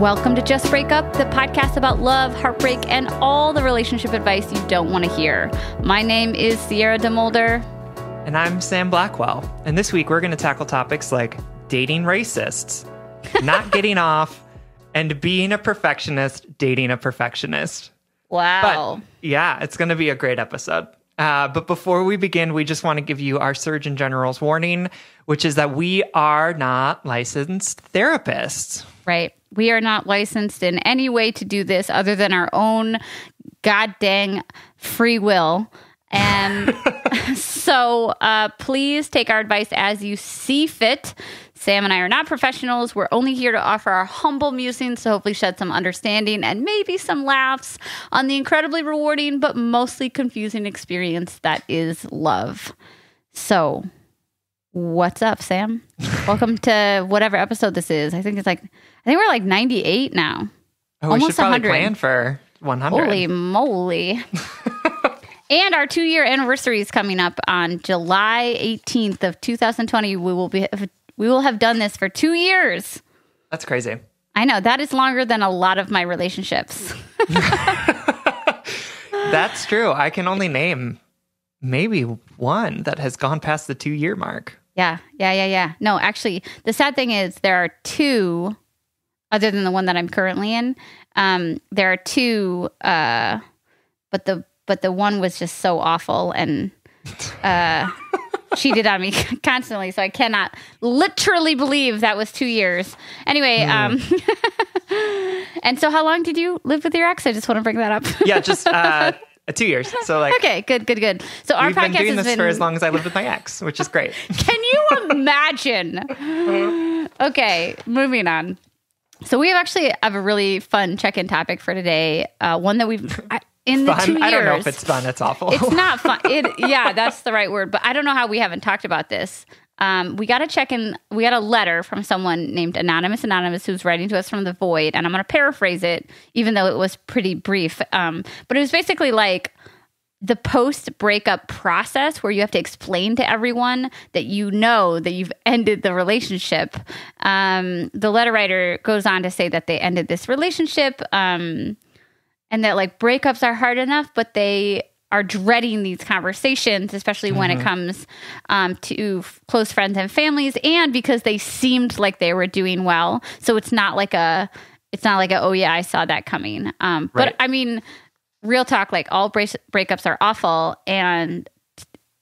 Welcome to Just Break Up, the podcast about love, heartbreak, and all the relationship advice you don't want to hear. My name is Sierra DeMolder. And I'm Sam Blackwell. And this week we're going to tackle topics like dating racists, not getting off, and being a perfectionist, dating a perfectionist. Wow. But yeah, it's going to be a great episode. But before we begin, we just want to give you our Surgeon General's warning, which is that we are not licensed therapists. Right. We are not licensed in any way to do this other than our own god dang free will. And so please take our advice as you see fit. Sam and I are not professionals. We're only here to offer our humble musings to hopefully shed some understanding and maybe some laughs on the incredibly rewarding but mostly confusing experience that is love. So what's up, Sam? Welcome to whatever episode this is. I think we're like 98 now. Oh, almost we should probably 100. plan for 100. Holy moly. And our 2-year anniversary is coming up on July 18th of 2020. We will have done this for 2 years. That's crazy. I know. That is longer than a lot of my relationships. That's true. I can only name maybe one that has gone past the 2-year mark. Yeah. No, actually, the sad thing is there are two, other than the one that I'm currently in. There are two, but the one was just so awful and cheated on me constantly. So I cannot literally believe that was 2 years. Anyway, and so how long did you live with your ex? I just want to bring that up. Yeah, just 2 years. So like, okay, good. So our we've podcast been doing has this for as long as I lived with my ex, which is great. Can you imagine? Okay, moving on. So we actually have a really fun check-in topic for today. One that we've in the 2 years. I don't know if it's fun. It's awful. It's not fun. Yeah, that's the right word. But I don't know how we haven't talked about this. We got a check-in. We got a letter from someone named Anonymous, who's writing to us from the void. And I'm going to paraphrase it, even though it was pretty brief. But it was basically like the post-breakup process where you have to explain to everyone that you know that you've ended the relationship. The letter writer goes on to say that they ended this relationship and that like breakups are hard enough, but they are dreading these conversations, especially when it comes to close friends and families, and because they seemed like they were doing well. So it's not like oh yeah, I saw that coming. Right. But I mean, real talk, like all breakups are awful, and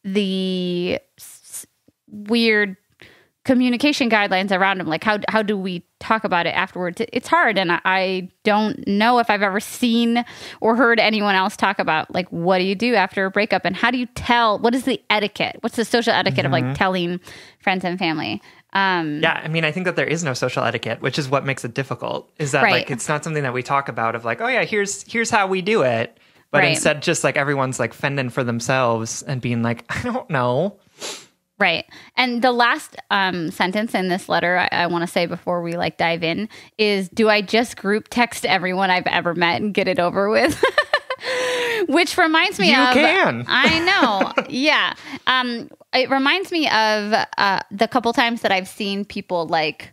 the weird communication guidelines around them, like how do we talk about it afterwards? It's hard, and I don't know if I've ever seen or heard anyone else talk about like what do you do after a breakup, and how do you tell? What is the etiquette? What's the social etiquette of like telling friends and family? Yeah, I mean, I think that there is no social etiquette, which is what makes it difficult. Is that like it's not something that we talk about of like, oh yeah, here's how we do it, but instead just like everyone's like fending for themselves and being like, I don't know. Right. And the last sentence in this letter I want to say before we like dive in is, do I just group text everyone I've ever met and get it over with? Which reminds me you of... can. I know. Yeah. It reminds me of the couple times that I've seen people like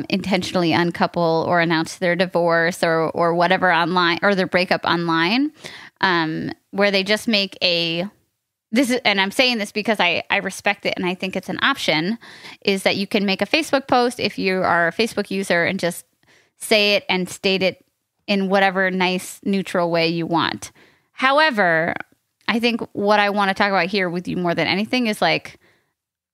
intentionally uncouple or announce their divorce or whatever online, or their breakup online, where they just make and I'm saying this because I respect it and I think it's an option, is that you can make a Facebook post if you are a Facebook user and just say it and state it in whatever nice, neutral way you want. However, I think what I want to talk about here with you more than anything is like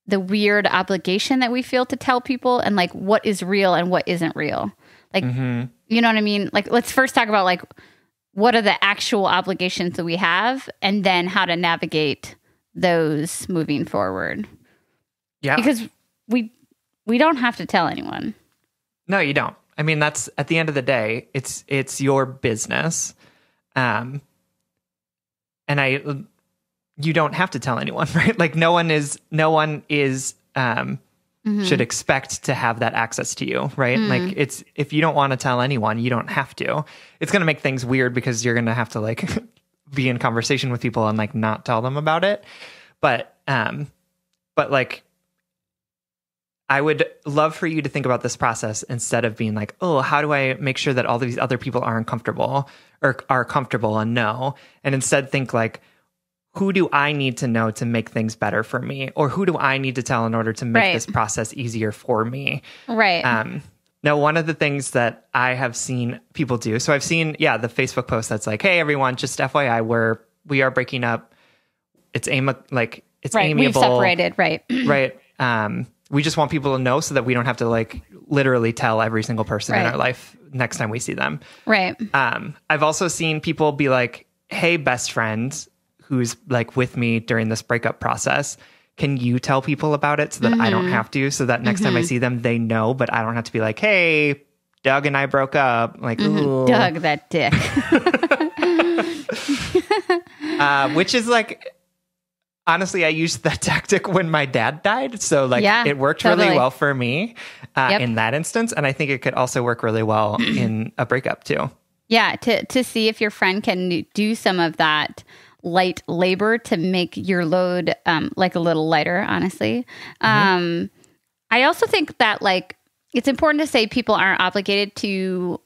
the weird obligation that we feel to tell people, and like what is real and what isn't real. Like, you know what I mean? Like, let's first talk about like, what are the actual obligations that we have, and then how to navigate those moving forward. Yeah. Because we don't have to tell anyone. No, you don't. I mean, that's at the end of the day, it's your business. And you don't have to tell anyone, right? Like no one is should expect to have that access to you, right? Like if you don't want to tell anyone, you don't have to. It's going to make things weird because you're going to have to like be in conversation with people and like not tell them about it. But like I would love for you to think about this process instead of being like, oh, how do I make sure that all these other people are uncomfortable or are comfortable and know? And instead think like, who do I need to know to make things better for me? Or who do I need to tell in order to make this process easier for me? Right. Now, one of the things that I have seen people do, so I've seen, the Facebook post that's like, hey, everyone, just FYI, we are breaking up. It's amiable. We've separated, right. Right. We just want people to know so that we don't have to like literally tell every single person in our life next time we see them. Right. I've also seen people be like, hey, best friend who's like with me during this breakup process, can you tell people about it so that I don't have to, so that next time I see them, they know, but I don't have to be like, hey, Doug and I broke up. Like, ooh. Doug, that dick. Which is like, honestly, I used that tactic when my dad died. So like it worked really well for me in that instance. And I think it could also work really well in a breakup too. Yeah. To see if your friend can do some of that light labor to make your load like a little lighter, honestly. I also think that like it's important to say people aren't obligated to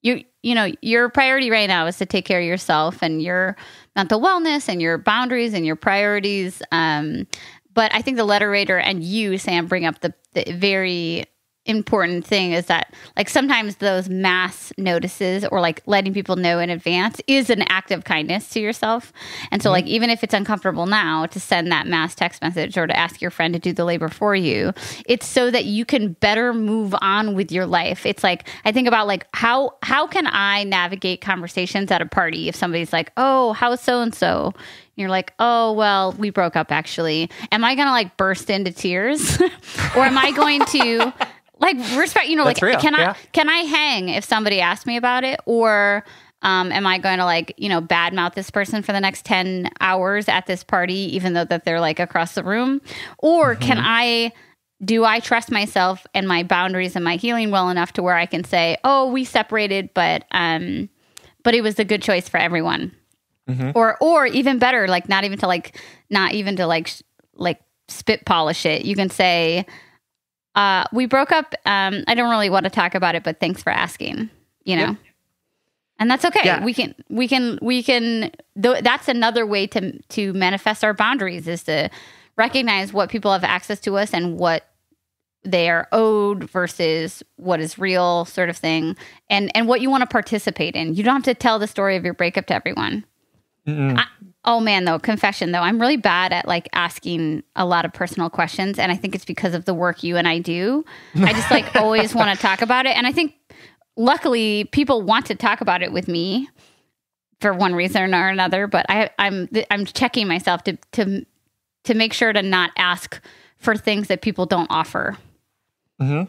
your priority right now is to take care of yourself and your mental wellness and your boundaries and your priorities. But I think the letter writer and you, Sam, bring up the very important thing is that like sometimes those mass notices or like letting people know in advance is an act of kindness to yourself. And so like even if it's uncomfortable now to send that mass text message or to ask your friend to do the labor for you, it's so that you can better move on with your life. It's like I think about like how can I navigate conversations at a party if somebody's like, oh, how's so and so? You're like, oh, well, we broke up actually. Am I going to like burst into tears or am I going to like respect, like, can I hang if somebody asks me about it? Or am I going to like, badmouth this person for the next 10 hours at this party, even though that they're like across the room? Or do I trust myself and my boundaries and my healing well enough to where I can say, oh, we separated, but it was a good choice for everyone. Or even better, like not even to spit polish it. You can say, we broke up. I don't really want to talk about it, but thanks for asking, and that's okay. Yeah. We can, that's another way to manifest our boundaries is to recognize what people have access to us and what they are owed versus what is real sort of thing. And what you want to participate in. You don't have to tell the story of your breakup to everyone. Oh man, though, confession though, I'm really bad at like asking a lot of personal questions. And I think it's because of the work you and I do. I just like always want to talk about it. And I think luckily people want to talk about it with me for one reason or another. But I'm checking myself to make sure to not ask for things that people don't offer. Yeah.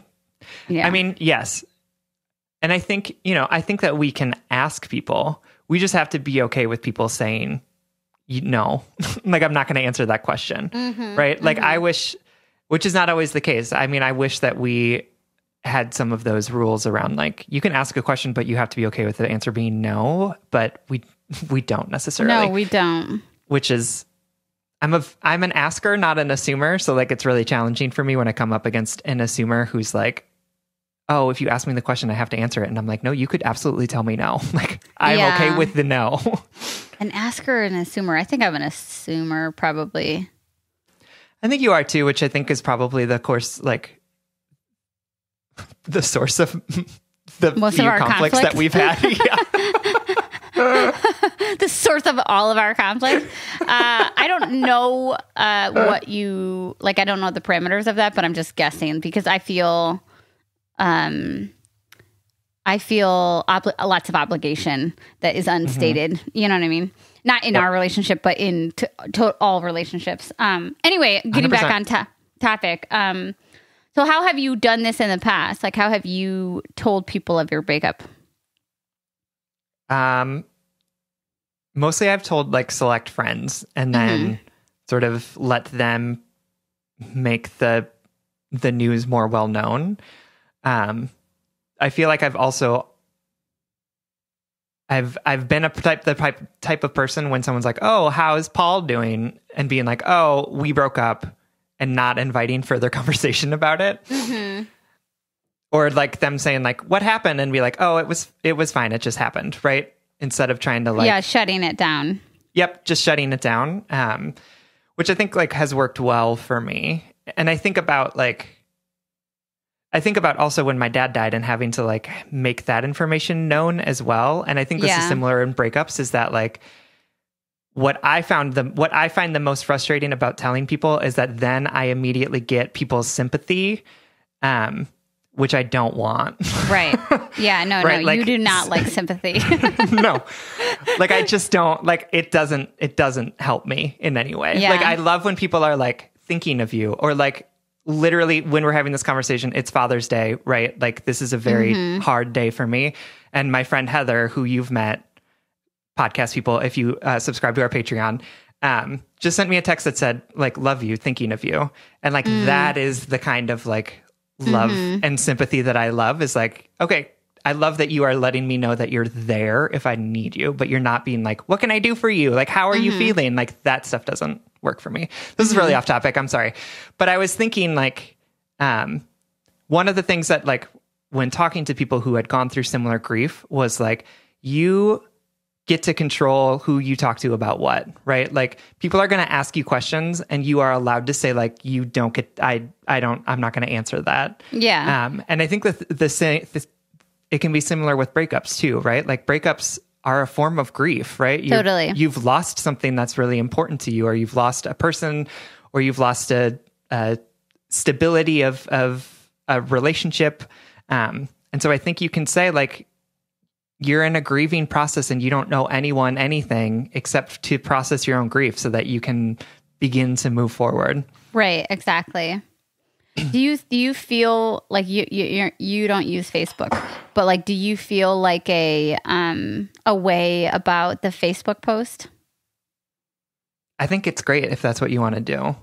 I mean, yes. And I think, that we can ask people. We just have to be okay with people saying, no, like, I'm not going to answer that question. Right. Like I wish, which is not always the case. I mean, I wish that we had some of those rules around, like, you can ask a question, but you have to be okay with the answer being no, but we don't necessarily. No, we don't. Which is, I'm an asker, not an assumer. So like, it's really challenging for me when I come up against an assumer who's like, oh, if you ask me the question, I have to answer it. And I'm like, no, you could absolutely tell me no. Like, I'm okay with the no. An asker and an assumer. I think I'm an assumer, probably. I think you are too, which I think is probably the source of the few conflicts that we've had. The source of all of our conflicts. I don't know what you like. I don't know the parameters of that, but I'm just guessing because I feel lots of obligation that is unstated. You know what I mean? Not in our relationship, but in all relationships. Anyway, getting 100%. Back on topic. So how have you done this in the past? Like, how have you told people of your breakup? Mostly I've told like select friends and then sort of let them make the news more well known. I feel like I've been the type of person when someone's like, oh, how's Paul doing? And being like, oh, we broke up. and not inviting further conversation about it. Or like them saying like, what happened? And be like, oh, it was fine. It just happened. Right. Instead of trying to like, shutting it down. Yep. Just shutting it down. Which I think like has worked well for me. And I think about also when my dad died and having to like make that information known as well. And I think this is similar in breakups, is that like what I find the most frustrating about telling people is that then I immediately get people's sympathy, which I don't want. Right. Yeah, no, right? No, like, you do not like sympathy. No. Like I just don't like it doesn't help me in any way. Yeah. Like I love when people are like thinking of you, or like literally when we're having this conversation, it's Father's Day, right? Like this is a very hard day for me. And my friend Heather, who you've met, podcast people, if you subscribe to our Patreon, just sent me a text that said like, love you, thinking of you. And like, that is the kind of like love and sympathy that I love, is like, okay, I love that you are letting me know that you're there if I need you, but you're not being like, what can I do for you? Like, how are you feeling? Like that stuff doesn't work for me. This is really off topic. I'm sorry. But I was thinking like, one of the things that like when talking to people who had gone through similar grief was like, you get to control who you talk to about what, right? Like people are going to ask you questions and you are allowed to say like, you don't get, I'm not going to answer that. Yeah. And I think that it can be similar with breakups too, right? Like breakups are a form of grief, right? Totally. You've lost something that's really important to you, or you've lost a person, or you've lost a stability of a relationship. And so I think you can say like, you're in a grieving process and you don't know anyone, anything except to process your own grief so that you can begin to move forward. Right. Exactly. Do you feel like you don't use Facebook, but like, do you feel like a way about the Facebook post? I think it's great if that's what you want to do.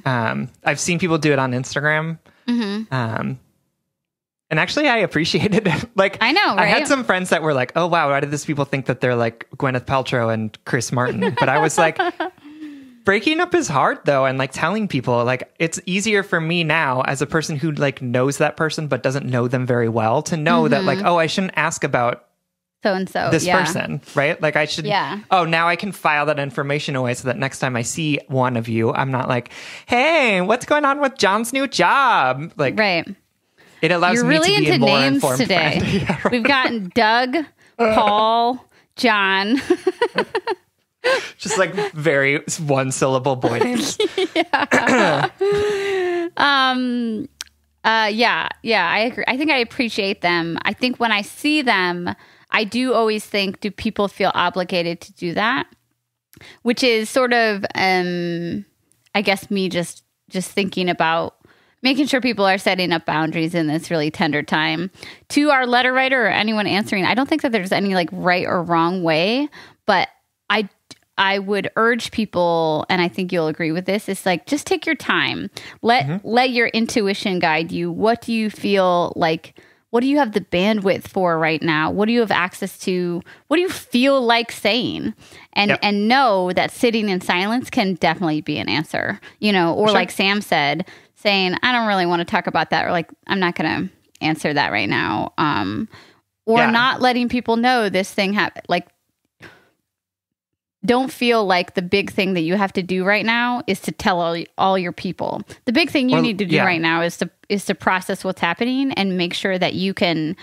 I've seen people do it on Instagram. And actually, I appreciated it. Like, I know, right? I had some friends that were like, oh, wow, why did these people think that they're like Gwyneth Paltrow and Chris Martin? But I was like, breaking up is hard, though. And like telling people, like, it's easier for me now as a person who like knows that person but doesn't know them very well to know that like, oh, I shouldn't ask about so-and-so, this person, right? Like I should, oh, now I can file that information away so that next time I see one of you, I'm not like, hey, what's going on with John's new job? Like, right. It allows You're me really to be into a more names informed today. friend. Yeah, right. We've gotten Doug, Paul, John. Just like very one syllable boy names. Yeah, I agree. I think I appreciate them. I think when I see them, I do always think, do people feel obligated to do that? Which is sort of, I guess me just thinking about making sure people are setting up boundaries in this really tender time. To our letter writer or anyone answering, I don't think that there's any like right or wrong way, but I would urge people, and I think you'll agree with this, it's like, just take your time. Let your intuition guide you. What do you feel like? What do you have the bandwidth for right now? What do you have access to? What do you feel like saying? And know that sitting in silence can definitely be an answer, or sure. Like Sam said, saying, I don't really want to talk about that, or like, I'm not going to answer that right now. Not letting people know this thing happened. Like, don't feel like the big thing that you have to do right now is to tell all your people. The big thing you need to do right now is to process what's happening and make sure that you can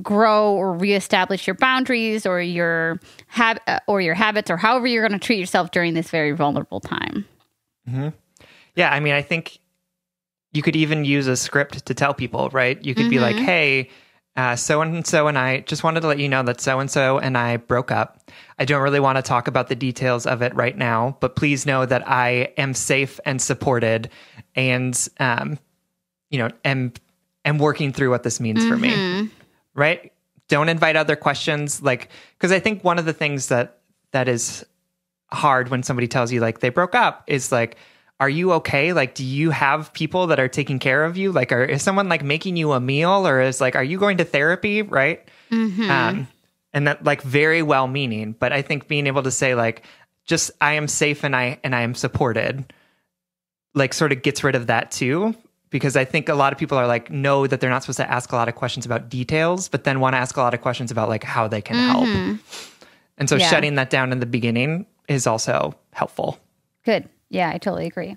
grow or reestablish your boundaries or your habits or however you're going to treat yourself during this very vulnerable time. Mm-hmm. Yeah, I mean, I think you could even use a script to tell people, right? You could be like, hey, so-and-so and I just wanted to let you know that so-and-so and I broke up. I don't really want to talk about the details of it right now, but please know that I am safe and supported and, am working through what this means for me, right? Don't invite other questions. Like, because I think one of the things that is hard when somebody tells you like they broke up is like, are you okay? Like, do you have people that are taking care of you? Like, is someone like making you a meal, or is like, are you going to therapy? Right. And that like very well meaning, but I think being able to say like, just, I am safe and I am supported like sort of gets rid of that too. Because I think a lot of people are like, know that they're not supposed to ask a lot of questions about details, but then want to ask a lot of questions about like how they can help. And so shutting that down in the beginning is also helpful. Good. Yeah, I totally agree.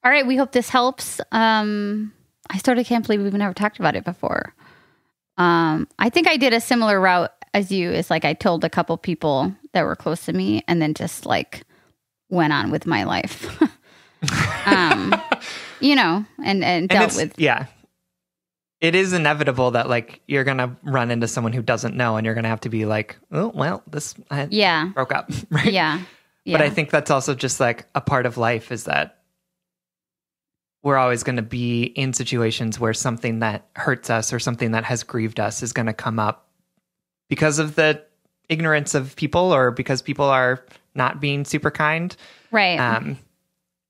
All right. We hope this helps. I sort of can't believe we've never talked about it before. I think I did a similar route as you. Is like I told a couple people that were close to me and then just like went on with my life. You know, and dealt with. Yeah. It is inevitable that like you're going to run into someone who doesn't know and you're going to have to be like, oh, well, broke up. Right. Yeah. But I think that's also just like a part of life is that we're always going to be in situations where something that hurts us or something that has grieved us is going to come up because of the ignorance of people or because people are not being super kind. Right.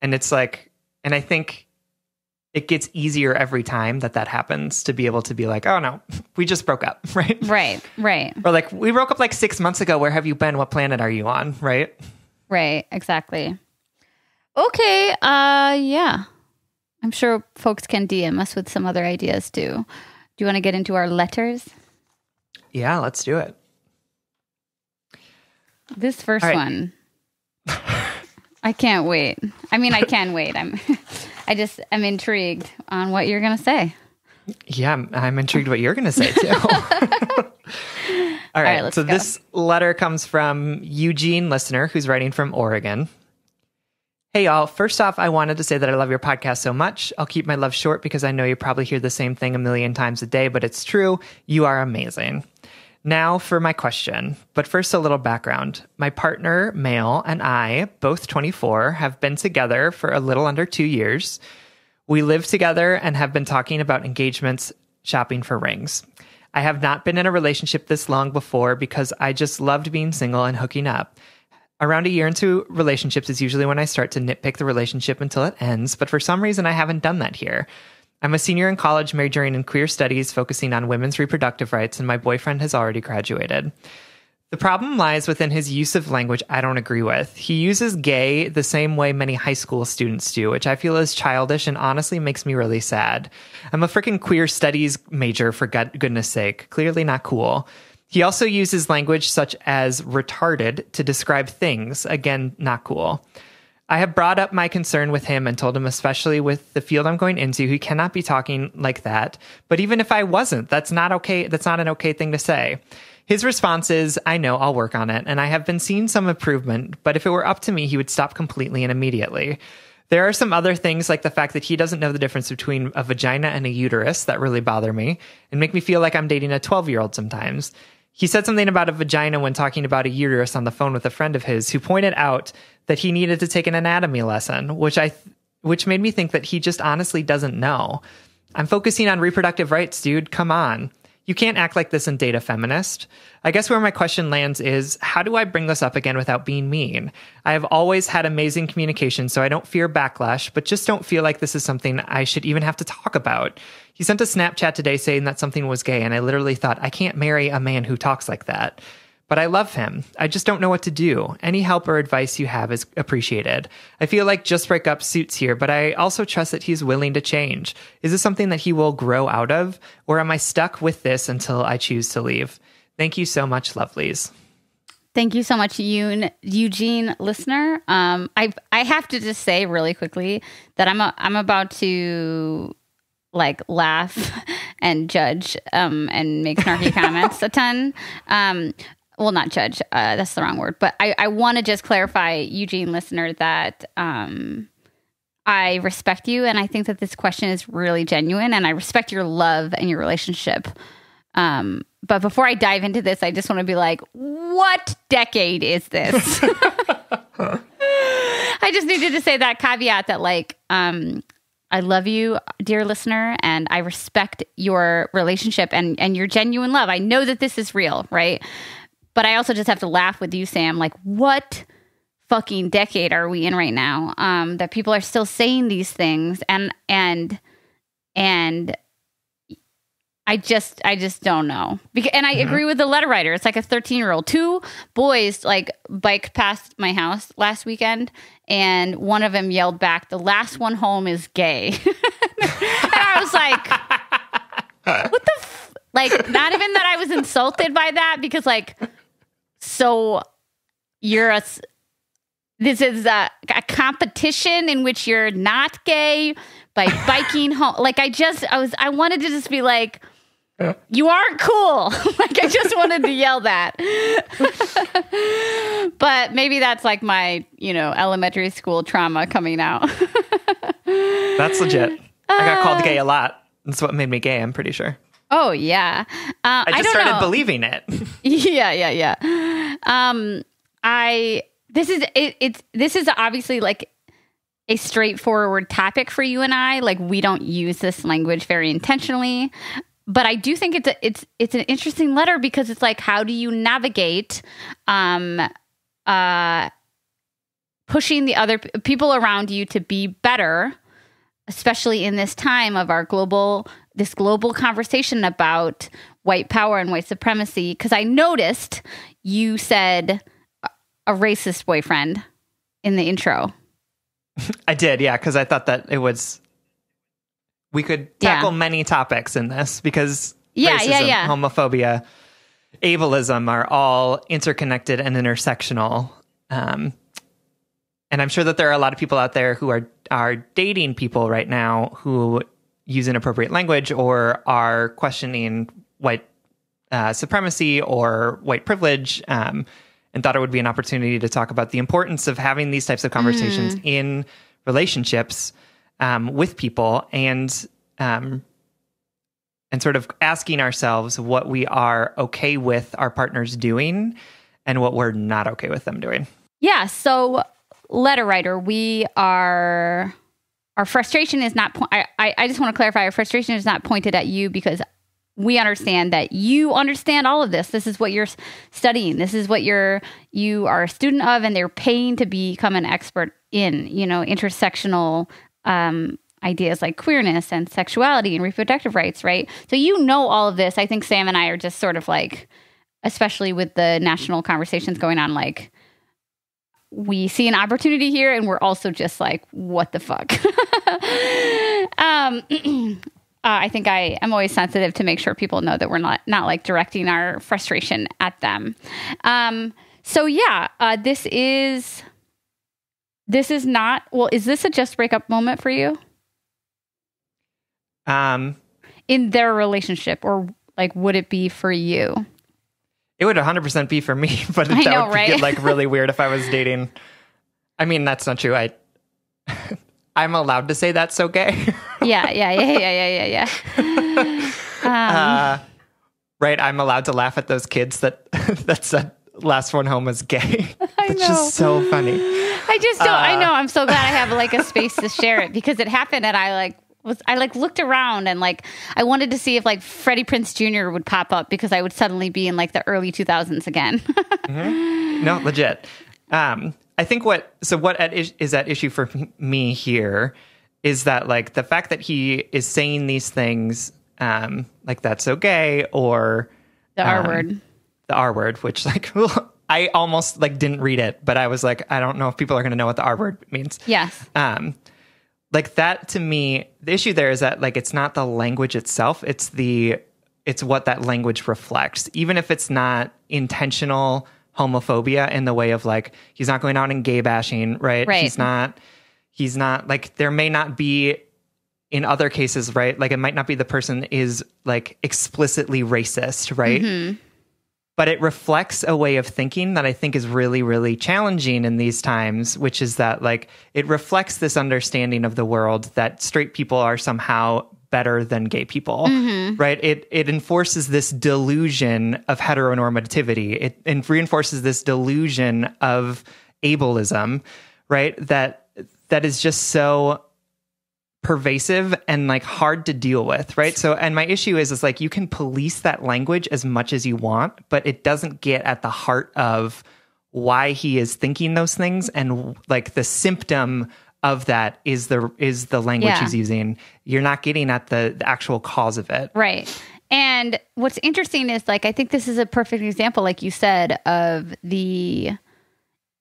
And it's like, and I think it gets easier every time that happens to be able to be like, oh no, we just broke up. Right. Right. Or like, we broke up like 6 months ago. Where have you been? What planet are you on? Right. Right. Exactly. Okay. Yeah. I'm sure folks can DM us with some other ideas too. Do you want to get into our letters? Yeah, let's do it. This first one. I can't wait. I mean, I can wait. I'm intrigued on what you're going to say. Yeah, I'm intrigued what you're going to say too. All right, let's so go. This letter comes from Eugene, listener, who's writing from Oregon. Hey, y'all. First off, I wanted to say that I love your podcast so much. I'll keep my love short because I know you probably hear the same thing a million times a day, but it's true. You are amazing. Now for my question, but first a little background. My partner, male, and I, both 24, have been together for a little under 2 years. We live together and have been talking about engagements, shopping for rings. I have not been in a relationship this long before because I just loved being single and hooking up. Around a year into relationships is usually when I start to nitpick the relationship until it ends, but for some reason I haven't done that here. I'm a senior in college majoring in queer studies, focusing on women's reproductive rights, and my boyfriend has already graduated. The problem lies within his use of language I don't agree with. He uses gay the same way many high school students do, which I feel is childish and honestly makes me really sad. I'm a freaking queer studies major, for goodness sake. Clearly not cool. He also uses language such as retarded to describe things. Again, not cool. I have brought up my concern with him and told him, especially with the field I'm going into, he cannot be talking like that. But even if I wasn't, that's not okay. That's not an okay thing to say. His response is, I know, I'll work on it. And I have been seeing some improvement, but if it were up to me, he would stop completely and immediately. There are some other things like the fact that he doesn't know the difference between a vagina and a uterus that really bother me and make me feel like I'm dating a 12-year-old sometimes. He said something about a vagina when talking about a uterus on the phone with a friend of his who pointed out that he needed to take an anatomy lesson, which made me think that he just honestly doesn't know. I'm focusing on reproductive rights, dude. Come on. You can't act like this and date a feminist. I guess where my question lands is, how do I bring this up again without being mean? I have always had amazing communication, so I don't fear backlash, but just don't feel like this is something I should even have to talk about. He sent a Snapchat today saying that something was gay, and I literally thought, I can't marry a man who talks like that. But I love him. I just don't know what to do. Any help or advice you have is appreciated. I feel like just break up suits here, but I also trust that he's willing to change. Is this something that he will grow out of? Or am I stuck with this until I choose to leave? Thank you so much, lovelies. Thank you so much, Eugene, listener. I have to just say really quickly that I'm about to like laugh and judge and make snarky comments a ton. Well, not judge. That's the wrong word. But I want to just clarify, Eugene, listener, that I respect you. And I think that this question is really genuine. And I respect your love and your relationship. But before I dive into this, I just want to be like, what decade is this? I just needed to say that caveat that like, I love you, dear listener, and I respect your relationship and your genuine love. I know that this is real, right? But I also just have to laugh with you, Sam. Like, what fucking decade are we in right now? That people are still saying these things, and I just don't know. And I agree with the letter writer. It's like a 13-year-old. 2 boys like biked past my house last weekend, and one of them yelled back, "The last one home is gay." And I was like, what the like, not even that I was insulted by that, because like, so this is a competition in which you're not gay by biking home. Like I wanted to just be like, you aren't cool. Like I just wanted to yell that. But maybe that's like my, elementary school trauma coming out. That's legit. I got called gay a lot. That's what made me gay, I'm pretty sure. Oh yeah. I just started believing it. Yeah. This is obviously like a straightforward topic for you and I. Like we don't use this language very intentionally, but I do think it's an interesting letter, because it's like, how do you navigate pushing the other people around you to be better, especially in this time of this global conversation about white power and white supremacy? Because I noticed you said a racist boyfriend in the intro. I did, yeah, because I thought that we could tackle many topics in this, because racism, homophobia, ableism are all interconnected and intersectional. And I'm sure that there are a lot of people out there who are dating people right now who use inappropriate language or are questioning white supremacy or white privilege, and thought it would be an opportunity to talk about the importance of having these types of conversations in relationships with people, and sort of asking ourselves what we are okay with our partners doing and what we're not okay with them doing. Yeah. So, letter writer, our frustration is not, I just want to clarify, our frustration is not pointed at you, because we understand that you understand all of this. This is what you're studying. This is what you are a student of, and they're paying to become an expert in, intersectional ideas like queerness and sexuality and reproductive rights, right? So all of this. I think Sam and I are just sort of like, especially with the national conversations going on, like, we see an opportunity here, and we're also just like, what the fuck? I think I am always sensitive to make sure people know that we're not like directing our frustration at them. This is not, well, is this a just break up moment for you? In their relationship, or like, would it be for you? It would 100% be for me, but that would get like really weird if I was dating. I mean, that's not true. I'm allowed to say that's okay. Yeah. Right. I'm allowed to laugh at those kids that said last one home is gay. It's just so funny. I just don't. I know. I'm so glad I have like a space to share it, because it happened, and I looked around, and like I wanted to see if like Freddie Prinze Jr. would pop up, because I would suddenly be in like the early 2000s again. Mm-hmm. No, legit. I think what is at issue for me here is that like the fact that he is saying these things, like that's okay, or the R word, which like I almost like didn't read it, but I was like, I don't know if people are going to know what the R word means. Yes. Like that, to me, the issue there is that like it's not the language itself, it's what that language reflects, even if it's not intentional homophobia in the way of like, he's not going out and gay bashing, right? He's not like, there may not be in other cases, right? Like it might not be the person is like explicitly racist, right? Mm-hmm. But it reflects a way of thinking that I think is really, really challenging in these times, which is that like it reflects this understanding of the world that straight people are somehow better than gay people, right? It enforces this delusion of heteronormativity. It reinforces this delusion of ableism, right? That is just so pervasive and like hard to deal with, right? So, and my issue is like you can police that language as much as you want, but it doesn't get at the heart of why he is thinking those things, and like the symptom of that is the language he's using. You're not getting at the actual cause of it. Right. And what's interesting is, like, I think this is a perfect example, like you said, of the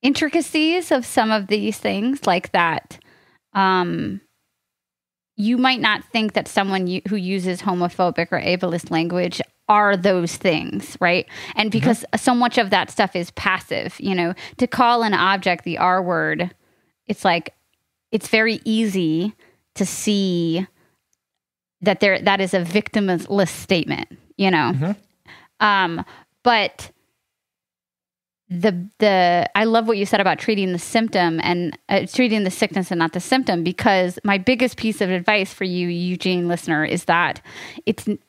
intricacies of some of these things, like that. You might not think that someone who uses homophobic or ableist language are those things, right? And because so much of that stuff is passive, to call an object the R word, it's like, it's very easy to see that that is a victimless statement, but I love what you said about treating the symptom and treating the sickness and not the symptom, because my biggest piece of advice for you, Eugene listener, is that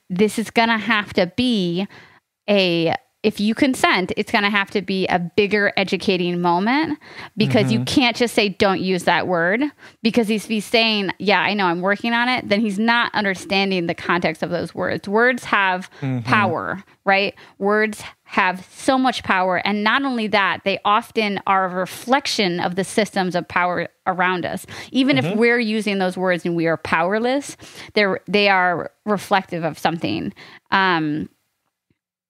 this is going to have to be if you consent, it's going to have to be a bigger educating moment, because you can't just say, don't use that word, because if he's saying, yeah, I know, I'm working on it, then he's not understanding the context of those words. Words have power, right? Words have so much power. And not only that, they often are a reflection of the systems of power around us. Even if we're using those words and we are powerless, they are reflective of something.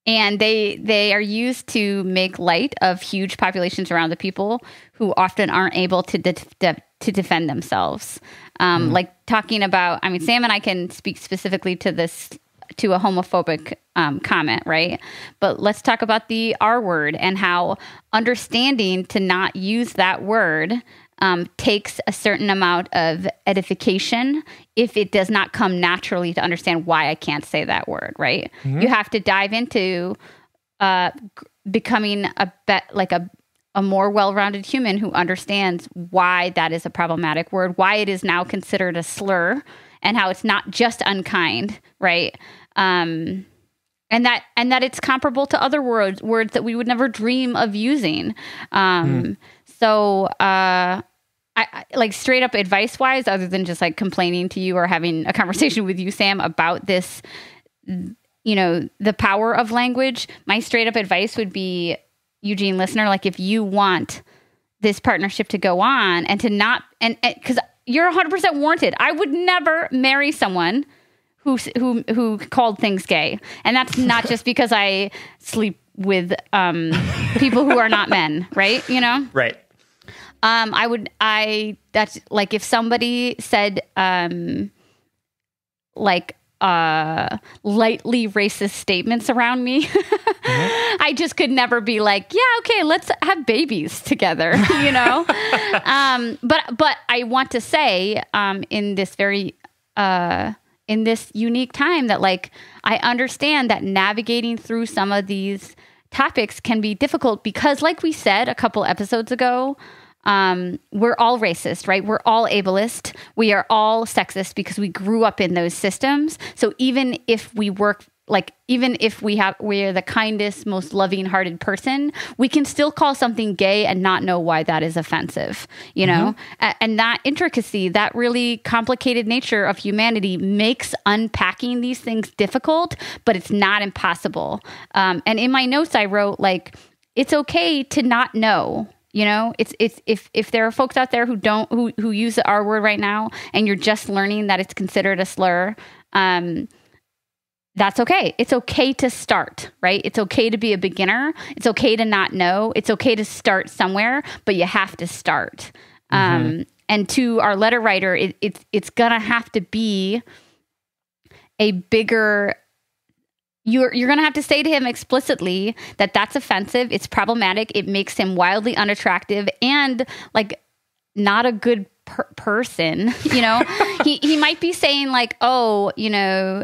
And they are used to make light of huge populations around the people who often aren't able to defend themselves. Like talking about, I mean, Sam and I can speak specifically to a homophobic comment, right? But let's talk about the R word and how understanding to not use that word takes a certain amount of edification if it does not come naturally to understand why I can't say that word, right? You have to dive into becoming a more well-rounded human who understands why that is a problematic word, why it is now considered a slur, and how it's not just unkind, right? And that it's comparable to other words that we would never dream of using. So I like, straight up advice wise, other than just like complaining to you or having a conversation with you, Sam, about this, the power of language, my straight up advice would be, Eugene listener, like, if you want this partnership to go on and to not, and because you're 100% warranted. I would never marry someone who called things gay. And that's not just because I sleep with people who are not men, right? Right. That's like, if somebody said lightly racist statements around me, I just could never be like, yeah, okay, let's have babies together, But I want to say, in this very, in this unique time, that, like, I understand that navigating through some of these topics can be difficult because, like we said a couple episodes ago, we're all racist, right? We're all ableist. We are all sexist because we grew up in those systems. So even if we work, even if we're the kindest, most loving-hearted person, we can still call something gay and not know why that is offensive, And that intricacy, that really complicated nature of humanity, makes unpacking these things difficult, but it's not impossible. And in my notes, I wrote, like, it's okay to not know. It's if there are folks out there who use the R word right now, and you're just learning that it's considered a slur, that's okay. It's okay to start, right? It's okay to be a beginner. It's okay to not know. It's okay to start somewhere, but you have to start. And to our letter writer, it's gonna have to be a bigger. You're going to have to say to him explicitly that that's offensive. It's problematic. It makes him wildly unattractive and, like, not a good person. He might be saying, like, oh,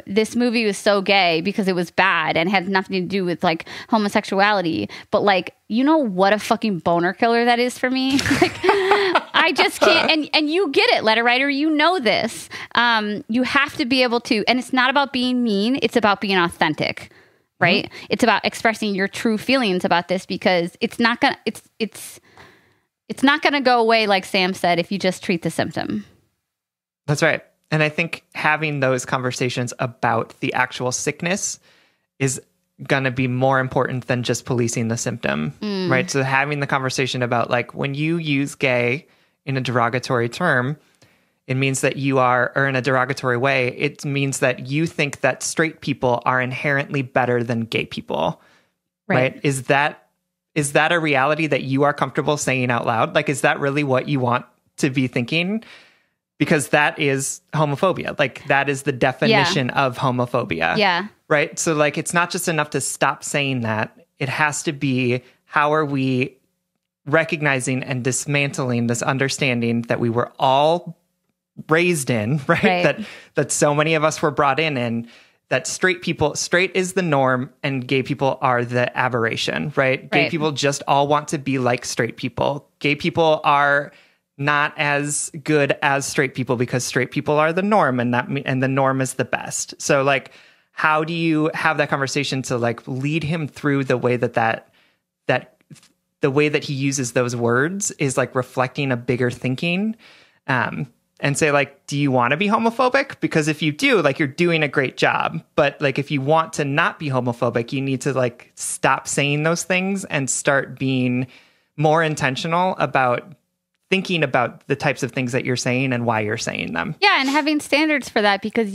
this movie was so gay because it was bad and had nothing to do with, like, homosexuality. But, like, what a fucking boner killer that is for me. Like, I just can't. And you get it, letter writer. You know this. You have to be able to. And it's not about being mean. It's about being authentic, right? It's about expressing your true feelings about this, because it's not gonna. It's not going to go away, like Sam said, if you just treat the symptom. That's right. And I think having those conversations about the actual sickness is going to be more important than just policing the symptom, right? So having the conversation about, like, when you use gay in a derogatory term, It means that you are, or in a derogatory way, it means that you think that straight people are inherently better than gay people. Right? Is that a reality that you are comfortable saying out loud? Like, is that really what you want to be thinking? Because that is homophobia. Like, that is the definition of homophobia. Yeah. Right? So, like, it's not just enough to stop saying that. It has to be, how are we recognizing and dismantling this understanding that we were all raised in, right? That so many of us were brought in, that straight is the norm and gay people are the aberration, right? Gay people just all want to be like straight people. Gay people are not as good as straight people because straight people are the norm, and the norm is the best. So, like, how do you have that conversation to, like, lead him through the way that the way that he uses those words is, like, reflecting a bigger thinking, and say, like, do you want to be homophobic? Because if you do, like, you're doing a great job. But, like, if you want to not be homophobic, you need to, like, stop saying those things and start being more intentional about thinking about the types of things that you're saying and why you're saying them. Yeah, and having standards for that, because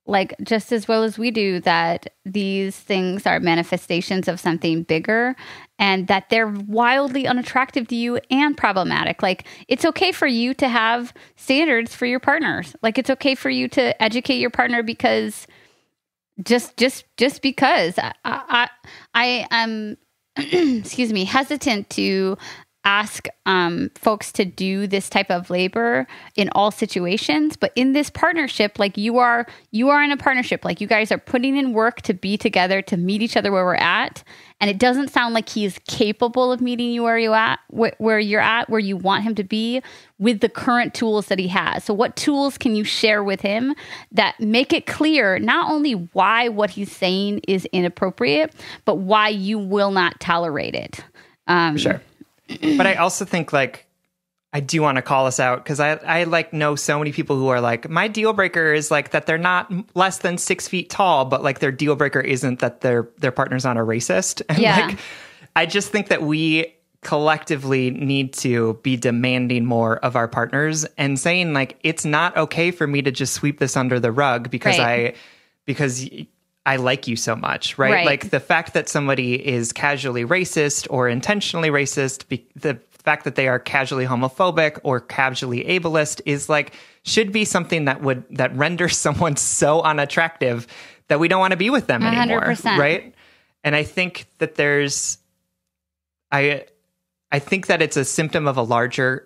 like, just as well as we do, that these things are manifestations of something bigger and that they're wildly unattractive to you and problematic. Like, it's okay for you to have standards for your partners. Like, it's okay for you to educate your partner because just because I am, excuse me, hesitant to ask folks to do this type of labor in all situations, but in this partnership, like, you are in a partnership, like, you guys are putting in work to be together, to meet each other where we're at, and it doesn't sound like he is capable of meeting you where you're at, where you want him to be with the current tools that he has. So what tools can you share with him that make it clear not only why what he's saying is inappropriate, but why you will not tolerate it? Sure. But I also think, like, I do want to call us out because I like know so many people who are like, my deal breaker is, like, that they're not less than 6 feet tall, but, like, their deal breaker isn't that their partner's not a racist. And like, I just think that we collectively need to be demanding more of our partners and saying, like, it's not okay for me to just sweep this under the rug because I like you so much, right? Like, the fact that somebody is casually racist or intentionally racist, the fact that they are casually homophobic or casually ableist is, like, should be something that renders someone so unattractive that we don't want to be with them anymore, 100%. Right? And I think that I think that it's a symptom of a larger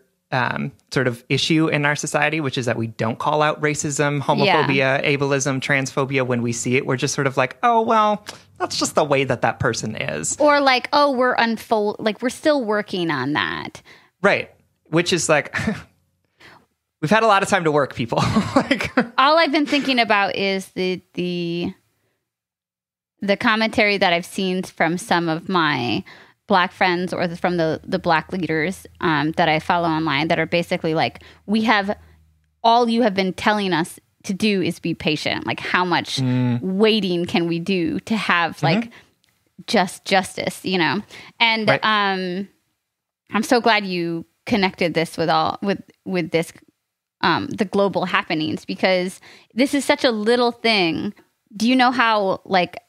sort of issue in our society, which is that we don't call out racism, homophobia, ableism, transphobia when we see it. We're just sort of like, oh, well, that's just the way that person is. Or like, oh, we're still working on that. Right. Which is like, we've had a lot of time to work, people. Like, all I've been thinking about is the commentary that I've seen from some of my Black friends or from the Black leaders that I follow online that are basically like, all you have been telling us to do is be patient. Like, how much waiting can we do to have like justice, you know? And right. I'm so glad you connected this with this the global happenings, because this is such a little thing. Do you know how like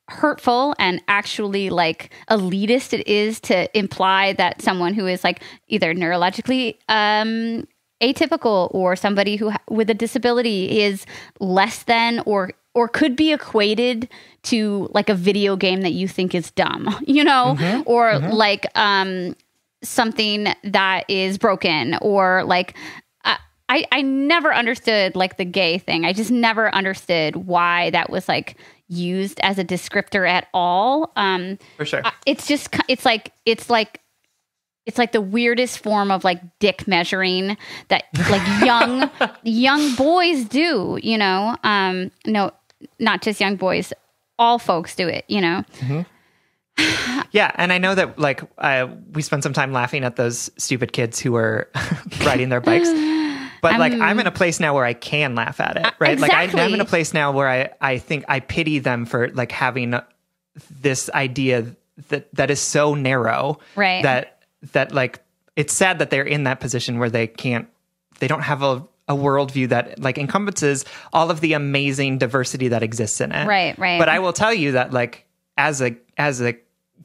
hurtful and actually like elitist it is to imply that someone who is like either neurologically atypical or somebody who with a disability is less than or could be equated to like a video game that you think is dumb, you know, or like something that is broken, or like I never understood like the gay thing. I just never understood why that was like used as a descriptor at all. For sure. It's like the weirdest form of like dick measuring that like young boys do, you know? No, not just young boys. All folks do it, you know? Yeah. And I know that like we spent some time laughing at those stupid kids who were riding their bikes. But like, I'm in a place now where I can laugh at it, right? Exactly. Like I'm in a place now where I think I pity them for like having this idea that is so narrow, right? That like, it's sad that they're in that position where they can't they don't have a worldview that like encompasses all of the amazing diversity that exists in it. Right. But I will tell you that like as a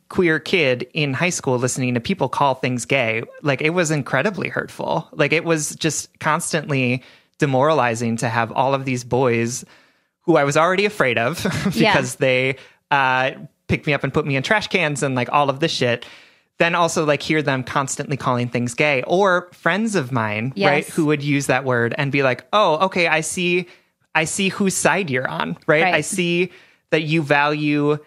queer kid in high school listening to people call things gay, like it was incredibly hurtful. Like it was just constantly demoralizing to have all of these boys who I was already afraid of because they picked me up and put me in trash cans and like all of this shit. Then also like hear them constantly calling things gay, or friends of mine, right, who would use that word and be like, oh, okay, I see whose side you're on, right? I see that you value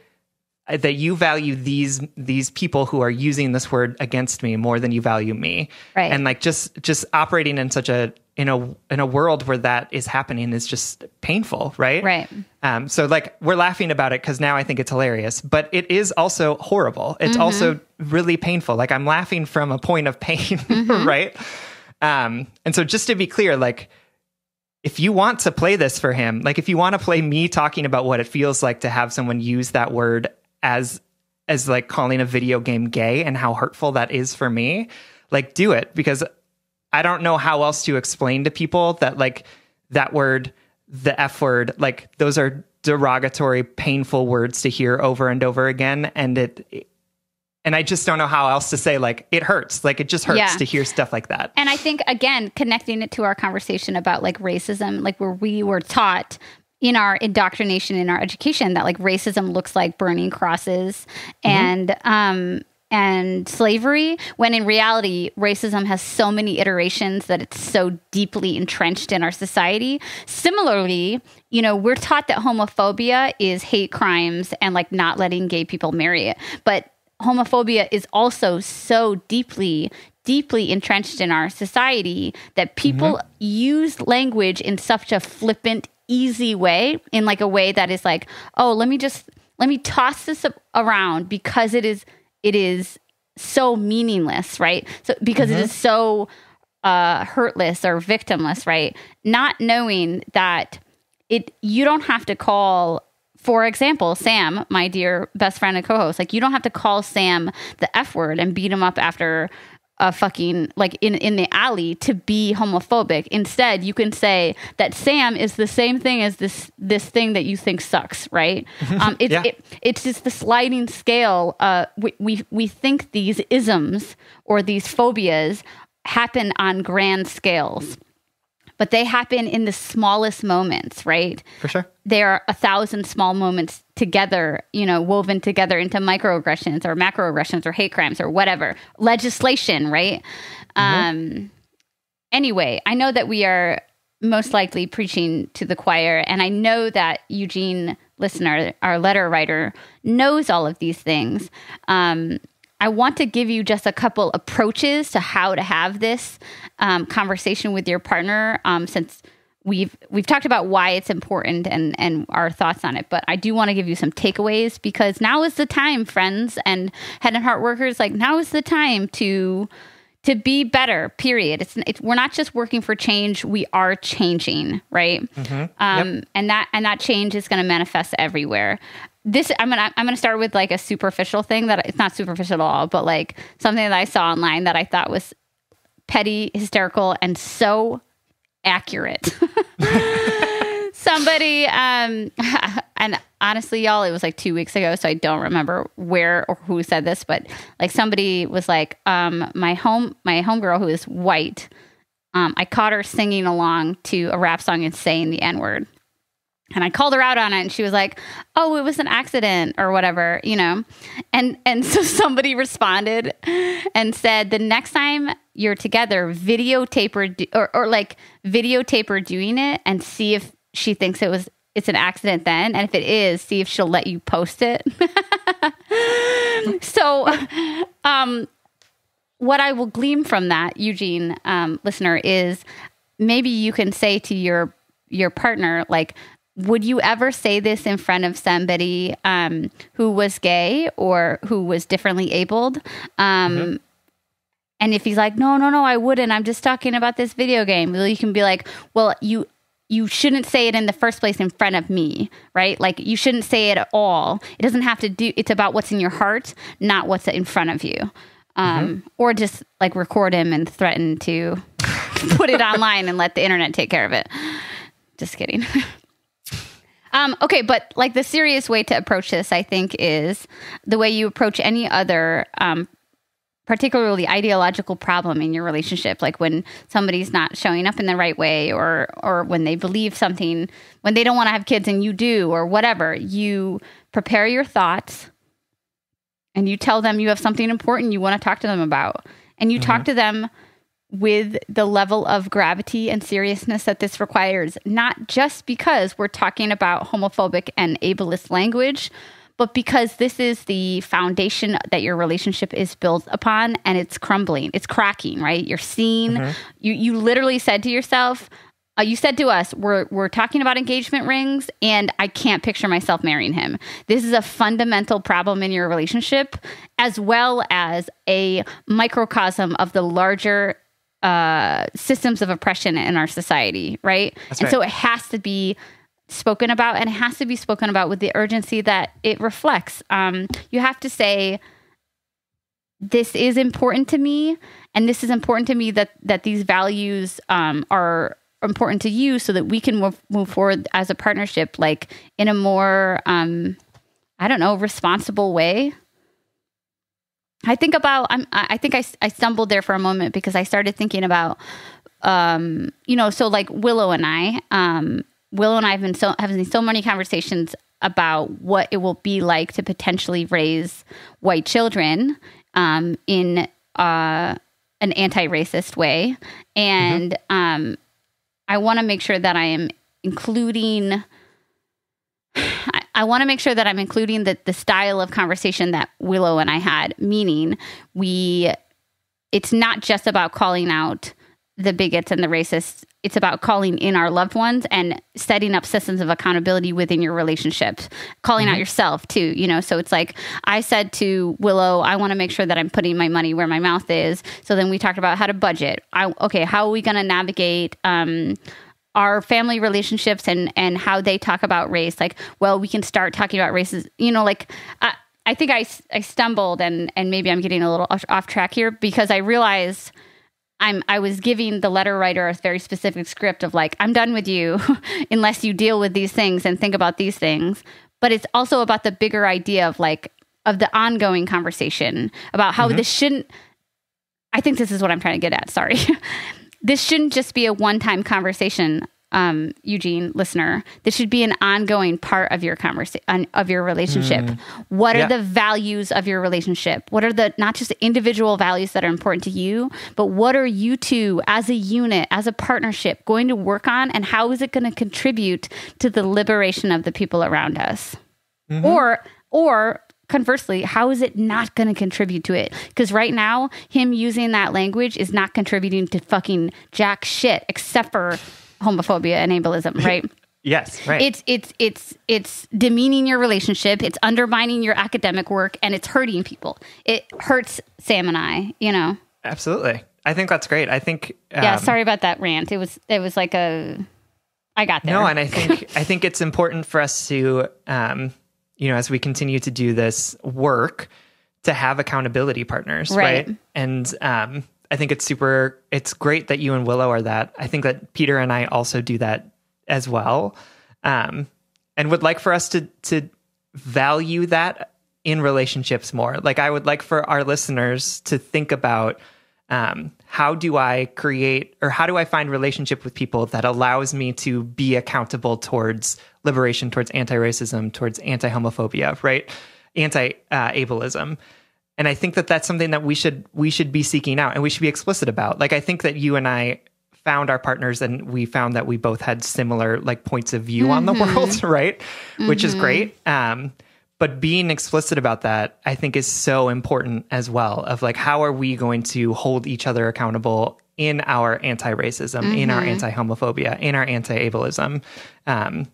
these people who are using this word against me more than you value me. Right. And like just operating in such in a world where that is happening is just painful, right? Right. So like we're laughing about it because now I think it's hilarious, but it is also horrible. It's also really painful. Like I'm laughing from a point of pain, right? And so just to be clear, like if you want to play this for him, like if you want to play me talking about what it feels like to have someone use that word as like calling a video game gay and how hurtful that is for me, like do it, because I don't know how else to explain to people that like that word, the F word, like those are derogatory, painful words to hear over and over again. And I just don't know how else to say, like, it hurts. Like, it just hurts to hear stuff like that. And I think, again, connecting it to our conversation about like racism, like where we were taught in our indoctrination, in our education, that like racism looks like burning crosses and slavery, when in reality, racism has so many iterations that it's so deeply entrenched in our society. Similarly, you know, we're taught that homophobia is hate crimes and like not letting gay people marry it. But homophobia is also so deeply entrenched in our society that people use language in such a flippant, easy way, in like a way that is like, oh, let me toss this around because it is so meaningless, right? So because it is so hurtless or victimless, right? Not knowing that you don't have to call, for example, Sam, my dear best friend and co-host, like you don't have to call Sam the F word and beat him up after a fucking, like in the alley to be homophobic. Instead, you can say that Sam is the same thing as this thing that you think sucks, right? It's just the sliding scale. We think these isms or these phobias happen on grand scales, but they happen in the smallest moments, right? For sure. There are 1,000 small moments together, you know, woven together into microaggressions or macroaggressions or hate crimes or whatever. Legislation, right? Anyway, I know that we are most likely preaching to the choir, and I know that Eugene Listener, our letter writer, knows all of these things. I want to give you just a couple approaches to how to have this conversation with your partner, since we've talked about why it's important and our thoughts on it. But I do want to give you some takeaways, because now is the time, friends and head and heart workers. Like, now is the time to be better. Period. We're not just working for change; we are changing, right? And that change is going to manifest everywhere. I'm gonna start with like a superficial thing that it's not superficial at all, but like something that I saw online that I thought was petty, hysterical, and so accurate. Somebody, and honestly, y'all, it was like 2 weeks ago, so I don't remember where or who said this, but like somebody was like, my homegirl who is white, I caught her singing along to a rap song and saying the N-word. And I called her out on it, and she was like, oh, it was an accident or whatever, you know? And so somebody responded and said, the next time you're together, videotape her doing it and see if she thinks it's an accident then. And if it is, see if she'll let you post it. So what I will glean from that, Eugene, listener, is maybe you can say to your partner, like, would you ever say this in front of somebody who was gay or who was differently abled? And if he's like, no, I wouldn't. I'm just talking about this video game. Well, you can be like, well, you shouldn't say it in the first place in front of me, right? Like, you shouldn't say it at all. It doesn't have to do. It's about what's in your heart, not what's in front of you. Or just like record him and threaten to put it online and let the internet take care of it. Just kidding. Okay, but like the serious way to approach this, I think, is the way you approach any other particularly ideological problem in your relationship, like when somebody's not showing up in the right way, or when they believe something, when they don't want to have kids and you do, or whatever. You prepare your thoughts and you tell them you have something important you want to talk to them about, and you talk to them with the level of gravity and seriousness that this requires, not just because we're talking about homophobic and ableist language, but because this is the foundation that your relationship is built upon, and it's crumbling, it's cracking, right? You're seeing, you literally said to yourself, you said to us, we're talking about engagement rings, and I can't picture myself marrying him. This is a fundamental problem in your relationship, as well as a microcosm of the larger systems of oppression in our society, right? That's right. So it has to be spoken about, and it has to be spoken about with the urgency that it reflects. You have to say, this is important to me, and this is important to me that these values are important to you, so that we can move forward as a partnership, like in a more, responsible way. I think I stumbled there for a moment because I started thinking about, so like Willow and I have been having so many conversations about what it will be like to potentially raise white children in an anti-racist way. And I want to make sure that I am including... I want to make sure that I'm including the style of conversation that Willow and I had, meaning it's not just about calling out the bigots and the racists. It's about calling in our loved ones and setting up systems of accountability within your relationships, calling out yourself too, So it's like, I said to Willow, I want to make sure that I'm putting my money where my mouth is. So then we talked about how to budget. How are we going to navigate, our family relationships and how they talk about race? Like, well, we can start talking about races, I think I stumbled and maybe I'm getting a little off track here, because I realized I was giving the letter writer a very specific script of like, I'm done with you unless you deal with these things and think about these things. But it's also about the bigger idea of the ongoing conversation about how this shouldn't, I think this is what I'm trying to get at. Sorry. This shouldn't just be a one-time conversation, Eugene, listener. This should be an ongoing part of your of your relationship. What are the values of your relationship? What are the, not just the individual values that are important to you, but what are you two as a unit, as a partnership going to work on, and how is it going to contribute to the liberation of the people around us? Or conversely, how is it not going to contribute to it? Because right now, him using that language is not contributing to fucking jack shit, except for homophobia and ableism, right? Yes, right. It's demeaning your relationship, it's undermining your academic work, and it's hurting people. It hurts Sam and I, Absolutely. I think that's great. I think... sorry about that rant. It was like I got there. No, and I think it's important for us to... as we continue to do this work, to have accountability partners, right? And I think it's great that you and Willow are that. I think that Peter and I also do that as well, and would like for us to value that in relationships more. Like, I would like for our listeners to think about, how do I create, or how do I find relationship with people that allows me to be accountable towards liberation, towards anti-racism, towards anti-homophobia, right? Anti-ableism. And I think that that's something that we should be seeking out, and we should be explicit about. Like, I think that you and I found our partners, and we found that we both had similar points of view on the world, right? Which is great. But being explicit about that, I think, is so important as well, of how are we going to hold each other accountable in our anti-racism, in our anti-homophobia, in our anti-ableism, and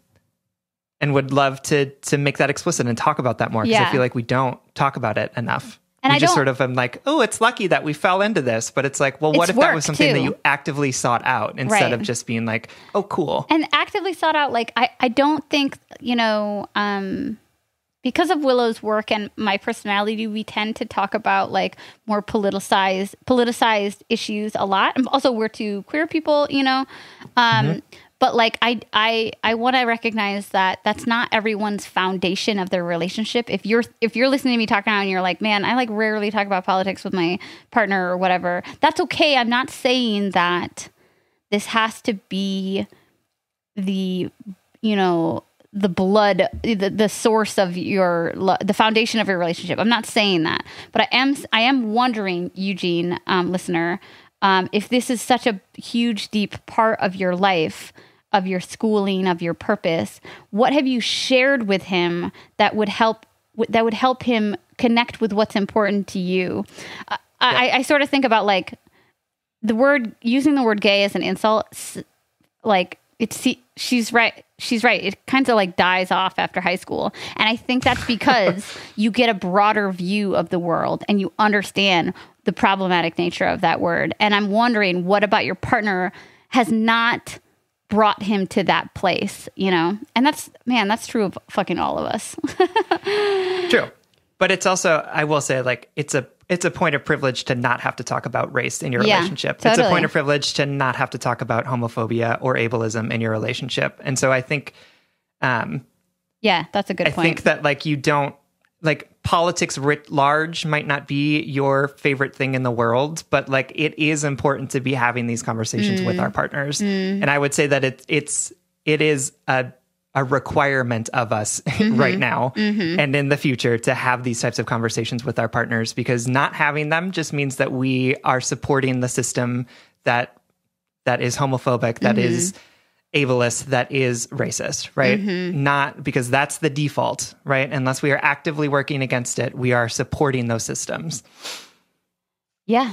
would love to make that explicit and talk about that more, because I feel like we don't talk about it enough. And we just sort of am like, oh, it's lucky that we fell into this. But it's like, well, what if that was something that you actively sought out instead of just being like, oh, cool. And actively sought out, I don't think, because of Willow's work and my personality, we tend to talk about like more politicized issues a lot. And also, we're two queer people, you know. But like I want to recognize that that's not everyone's foundation of their relationship. If you're listening to me talk now and you're like, man, I like rarely talk about politics with my partner or whatever, that's okay. I'm not saying that this has to be the, you know, the blood, the source of the foundation of your relationship. I'm not saying that, but I am wondering, Eugene, listener, if this is such a huge, deep part of your life, of your schooling, of your purpose, what have you shared with him that would help him connect with what's important to you? I sort of think about like using the word gay as an insult, like she's right. It kind of like dies off after high school. And I think that's because you get a broader view of the world and you understand the problematic nature of that word. And I'm wondering, what about your partner has not brought him to that place, you know? And that's true of fucking all of us. True. But it's also, I will say, like, it's a point of privilege to not have to talk about race in your relationship. Totally. It's a point of privilege to not have to talk about homophobia or ableism in your relationship. And so I think, that's a good point. I think that like you don't, like, politics writ large might not be your favorite thing in the world, but like it is important to be having these conversations with our partners. And I would say that it is a requirement of us right now and in the future to have these types of conversations with our partners, because not having them just means that we are supporting the system that is homophobic, that is ableist, that is racist, right? Not because that's the default, right? Unless we are actively working against it, we are supporting those systems. Yeah.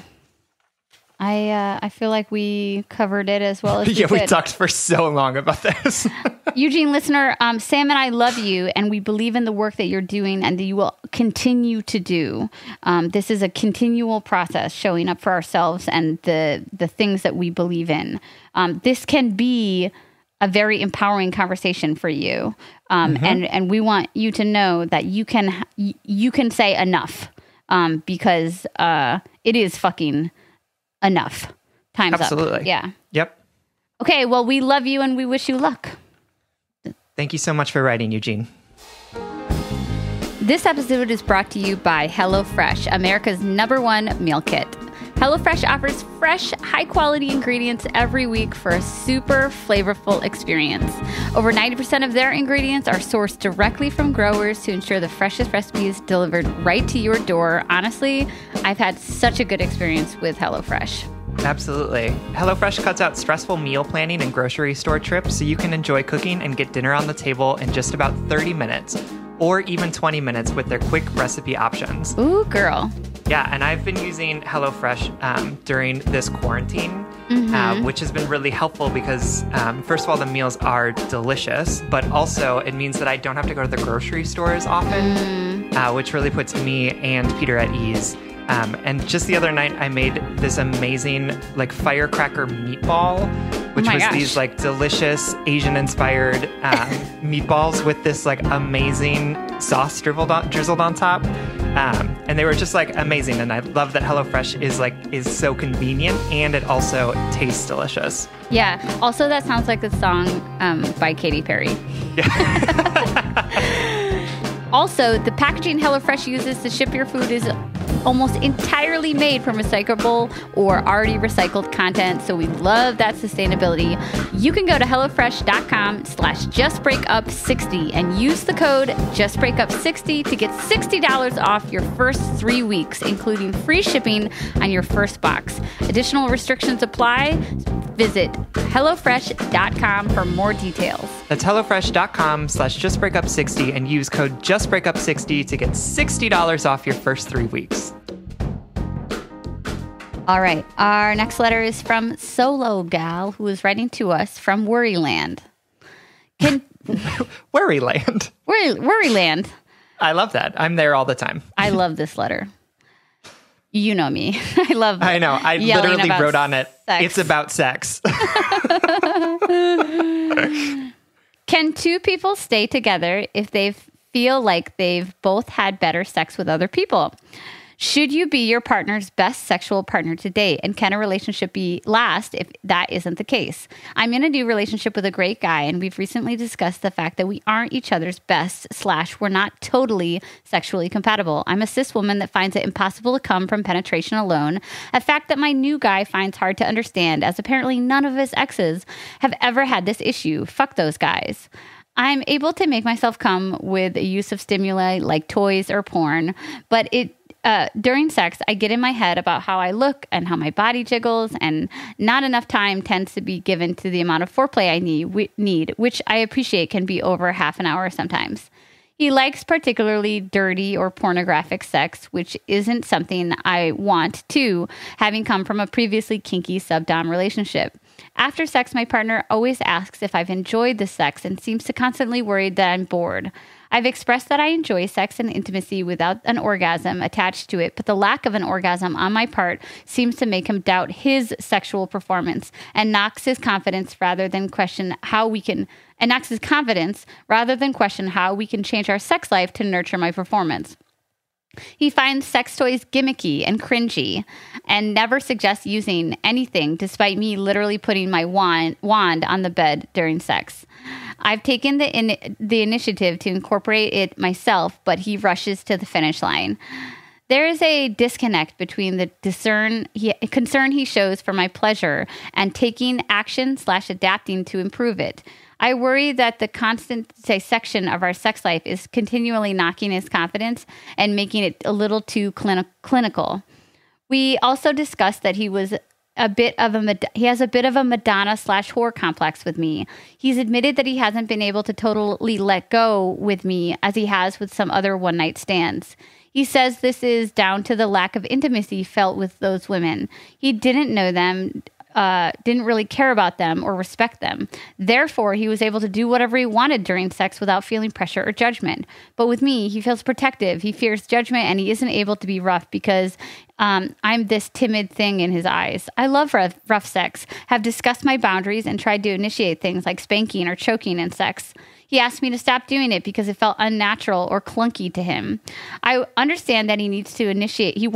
I feel like we covered it as well as we could. We talked for so long about this. Eugene, listener, Sam and I love you, and we believe in the work that you're doing and that you will continue to do. This is a continual process, showing up for ourselves and the things that we believe in. This can be a very empowering conversation for you, and we want you to know that you can say enough, because it is fucking enough. Time's Absolutely. up. Yeah. Yep. Okay, well, we love you and we wish you luck. Thank you so much for writing, Eugene. This episode is brought to you by HelloFresh, America's #1 meal kit. HelloFresh offers fresh, high-quality ingredients every week for a super flavorful experience. Over 90% of their ingredients are sourced directly from growers to ensure the freshest recipes delivered right to your door. Honestly, I've had such a good experience with HelloFresh. Absolutely. HelloFresh cuts out stressful meal planning and grocery store trips so you can enjoy cooking and get dinner on the table in just about 30 minutes or even 20 minutes with their quick recipe options. Ooh, girl. Yeah, and I've been using HelloFresh during this quarantine, which has been really helpful because, first of all, the meals are delicious, but also it means that I don't have to go to the grocery store as often, which really puts me and Peter at ease. And just the other night, I made this amazing like firecracker meatball, which was these like delicious Asian-inspired meatballs with this like amazing sauce drizzled on top. And they were just like amazing. And I love that HelloFresh is so convenient and it also tastes delicious. Yeah. Also, that sounds like the song by Katy Perry. Yeah. Also, the packaging HelloFresh uses to ship your food is almost entirely made from recyclable or already recycled content, so we love that sustainability. You can go to HelloFresh.com/JustBreakUp60 and use the code JustBreakUp60 to get $60 off your first 3 weeks, including free shipping on your first box. Additional restrictions apply. Visit HelloFresh.com for more details. That's HelloFresh.com/JustBreakUp60 and use code JustBreakUp60 to get $60 off your first 3 weeks. All right. Our next letter is from Solo Gal, who is writing to us from Worryland. Worryland? Worryland. I love that. I'm there all the time. I love this letter. You know me. I know. I literally wrote on it, sex. It's about sex. Can two people stay together if they've feel like they've both had better sex with other people. Should you be your partner's best sexual partner to date? And can a relationship be last if that isn't the case? I'm in a new relationship with a great guy, and we've recently discussed the fact that we aren't each other's best / we're not totally sexually compatible. I'm a cis woman that finds it impossible to come from penetration alone, a fact that my new guy finds hard to understand, as apparently none of his exes have ever had this issue. Fuck those guys. I'm able to make myself come with the use of stimuli like toys or porn, but during sex, I get in my head about how I look and how my body jiggles, and not enough time tends to be given to the amount of foreplay I need, which I appreciate can be over half an hour sometimes. He likes particularly dirty or pornographic sex, which isn't something I want too, having come from a previously kinky sub-dom relationship. After sex, my partner always asks if I've enjoyed the sex and seems to constantly worry that I'm bored. I've expressed that I enjoy sex and intimacy without an orgasm attached to it, but the lack of an orgasm on my part seems to make him doubt his sexual performance and knocks his confidence rather than question how we can change our sex life to nurture my performance. He finds sex toys gimmicky and cringy and never suggests using anything, despite me literally putting my wand on the bed during sex. I've taken the initiative to incorporate it myself, but he rushes to the finish line. There is a disconnect between the concern he shows for my pleasure and taking action / adapting to improve it. I worry that the constant dissection of our sex life is continually knocking his confidence and making it a little too clinical. We also discussed that he has a bit of a Madonna / whore complex with me. He's admitted that he hasn't been able to totally let go with me as he has with some other one-night stands. He says this is down to the lack of intimacy felt with those women. He didn't know them, didn't really care about them or respect them. Therefore, he was able to do whatever he wanted during sex without feeling pressure or judgment. But with me, he feels protective. He fears judgment, and he isn't able to be rough because I'm this timid thing in his eyes. I love rough sex, have discussed my boundaries, and tried to initiate things like spanking or choking in sex. He asked me to stop doing it because it felt unnatural or clunky to him. I understand that he needs to initiate. He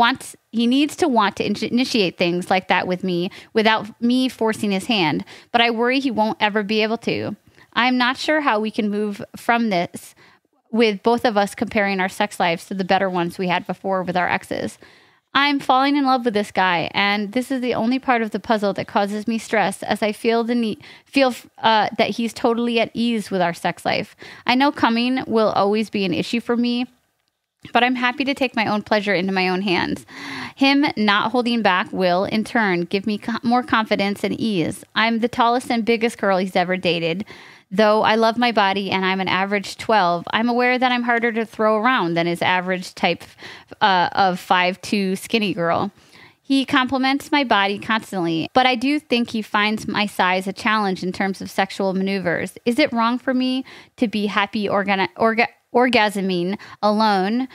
needs to want to initiate things like that with me without me forcing his hand, but I worry he won't ever be able to. I'm not sure how we can move from this with both of us comparing our sex lives to the better ones we had before with our exes. I'm falling in love with this guy, and this is the only part of the puzzle that causes me stress, as I feel that he's totally at ease with our sex life. I know coming will always be an issue for me, but I'm happy to take my own pleasure into my own hands. Him not holding back will, in turn, give me more confidence and ease. I'm the tallest and biggest girl he's ever dated. Though I love my body and I'm an average 12, I'm aware that I'm harder to throw around than his average type of 5'2" skinny girl. He compliments my body constantly, but I do think he finds my size a challenge in terms of sexual maneuvers. Is it wrong for me to be happy orgasming alone,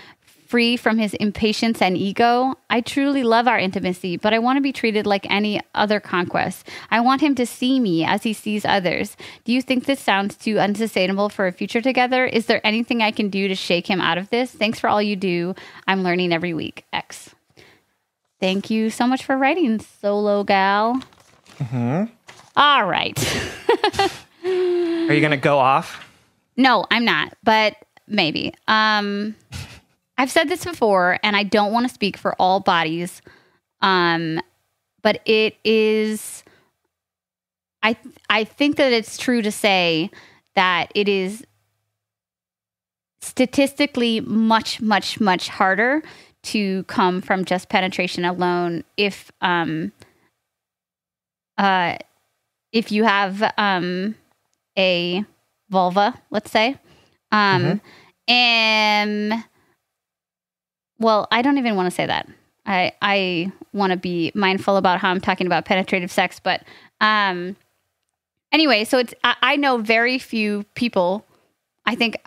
free from his impatience and ego? I truly love our intimacy, but I want to be treated like any other conquest. I want him to see me as he sees others. Do you think this sounds too unsustainable for a future together? Is there anything I can do to shake him out of this? Thanks for all you do. I'm learning every week. X. Thank you so much for writing, solo gal. Mm-hmm. All right. Are you going to go off? No, I'm not, but maybe. I've said this before, and I don't want to speak for all bodies, but it is, I think that it's true to say that it is statistically much, much, much harder to come from just penetration alone if you have a vulva, let's say. And well, I don't even want to say that. I want to be mindful about how I'm talking about penetrative sex, but anyway, so I know very few people. I think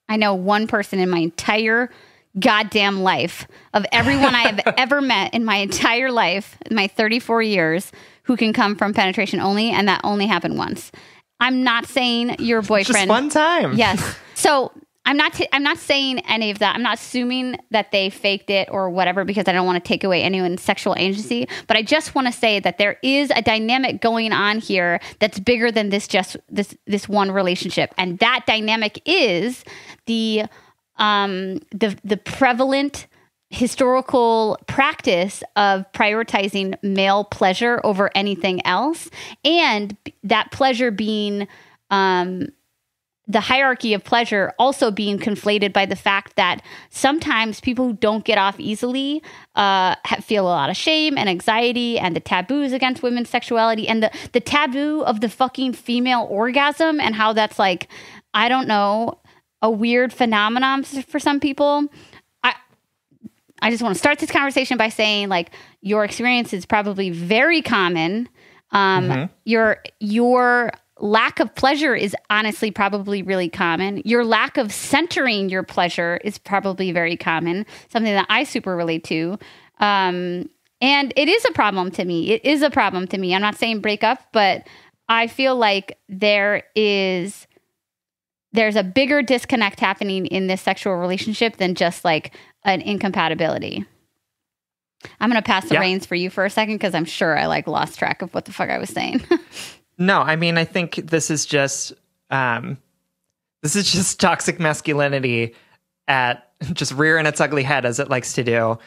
I know one person in my entire goddamn life of everyone I have ever met in my entire life, in my 34 years, who can come from penetration only, and that only happened once. I'm not saying your boyfriend. Just one time. Yes. So I'm not saying any of that. I'm not assuming that they faked it or whatever, because I don't want to take away anyone's sexual agency. But I just want to say that there is a dynamic going on here that's bigger than this one relationship, and that dynamic is the prevalent historical practice of prioritizing male pleasure over anything else, and that pleasure being the hierarchy of pleasure also being conflated by the fact that sometimes people who don't get off easily feel a lot of shame and anxiety, and the taboos against women's sexuality, and the taboo of the fucking female orgasm, and how that's like, I don't know, a weird phenomenon for some people. I just want to start this conversation by saying, like, your experience is probably very common. Your lack of pleasure is honestly probably really common. Your lack of centering your pleasure is probably very common, something that I super relate to. And it is a problem to me. It is a problem to me. I'm not saying break up, but I feel like there's a bigger disconnect happening in this sexual relationship than just like an incompatibility. I'm going to pass the reins for you for a second, because I'm sure I like lost track of what the fuck I was saying. No, I mean, I think this is just toxic masculinity at just rearing its ugly head, as it likes to do.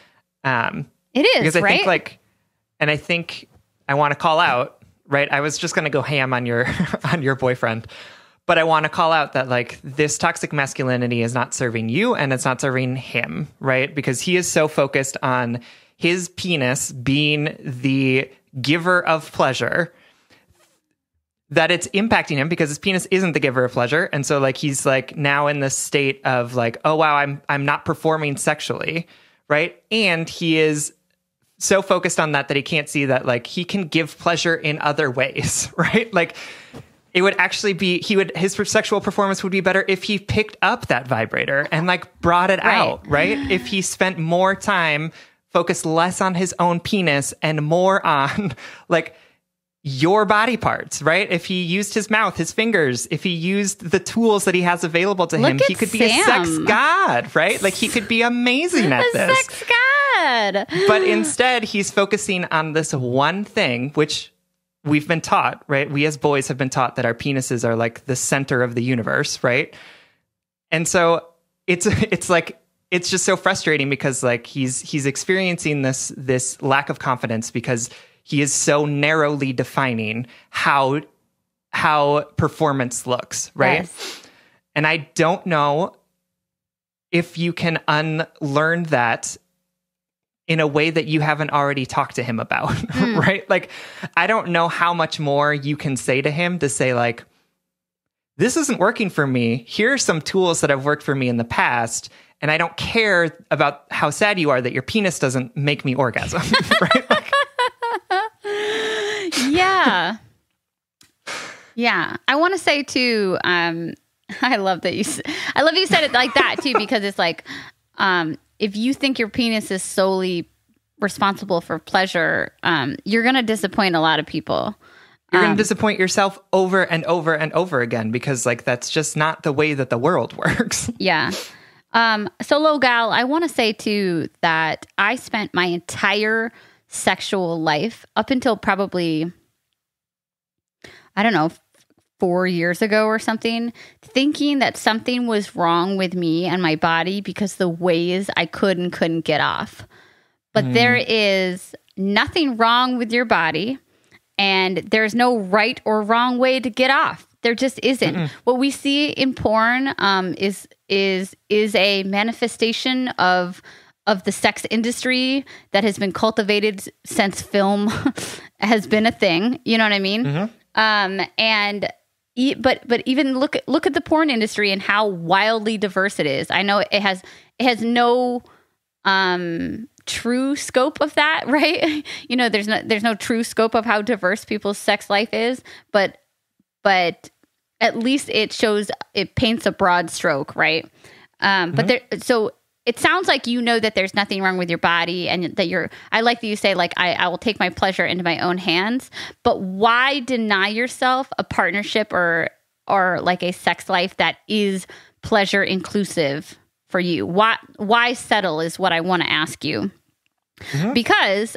It is, because I right? I think I want to call out, right? I was just going to go ham on your boyfriend, but I want to call out that, like, this toxic masculinity is not serving you, and it's not serving him, right? Because he is so focused on his penis being the giver of pleasure that it's impacting him, because his penis isn't the giver of pleasure. And so, like, he's like now in this state of like, oh wow, I'm not performing sexually, right? And he is so focused on that he can't see that, like, he can give pleasure in other ways, right? Like, it would actually be, his sexual performance would be better if he picked up that vibrator and like brought it out, right? If he spent more time, focused less on his own penis and more on like your body parts, right? If he used his mouth, his fingers, if he used the tools that he has available to him, he could be a sex god, right? Like, he could be amazing at this. Sex god. But instead, he's focusing on this one thing, which we've been taught, right? We as boys have been taught that our penises are like the center of the universe, right? And so it's just so frustrating, because like he's experiencing this lack of confidence, because he is so narrowly defining how performance looks, right? Yes. And I don't know if you can unlearn that in a way that you haven't already talked to him about, right? Like, I don't know how much more you can say to him to say, like, this isn't working for me. Here are some tools that have worked for me in the past, and I don't care about how sad you are that your penis doesn't make me orgasm, right? Like, Yeah. I want to say too, I love you said it like that too, because it's like, if you think your penis is solely responsible for pleasure, you're going to disappoint a lot of people. You're going to disappoint yourself over and over and over again, because like, that's just not the way that the world works. Yeah. Solo gal, I want to say too, that I spent my entire sexual life up until probably, I don't know, 4 years ago or something, thinking that something was wrong with me and my body because the ways I could and couldn't get off. But there is nothing wrong with your body, and there's no right or wrong way to get off. There just isn't. Mm-mm. What we see in porn is a manifestation of the sex industry that has been cultivated since film has been a thing. You know what I mean? Mm-hmm. But even look at the porn industry and how wildly diverse it is. I know it has no true scope of that, right? You know, there's no true scope of how diverse people's sex life is, but at least it paints a broad stroke, right? But so it sounds like you know that there's nothing wrong with your body, and that I like that you say, like, I will take my pleasure into my own hands. But why deny yourself a partnership or like a sex life that is pleasure inclusive for you? Why settle is what I want to ask you. Because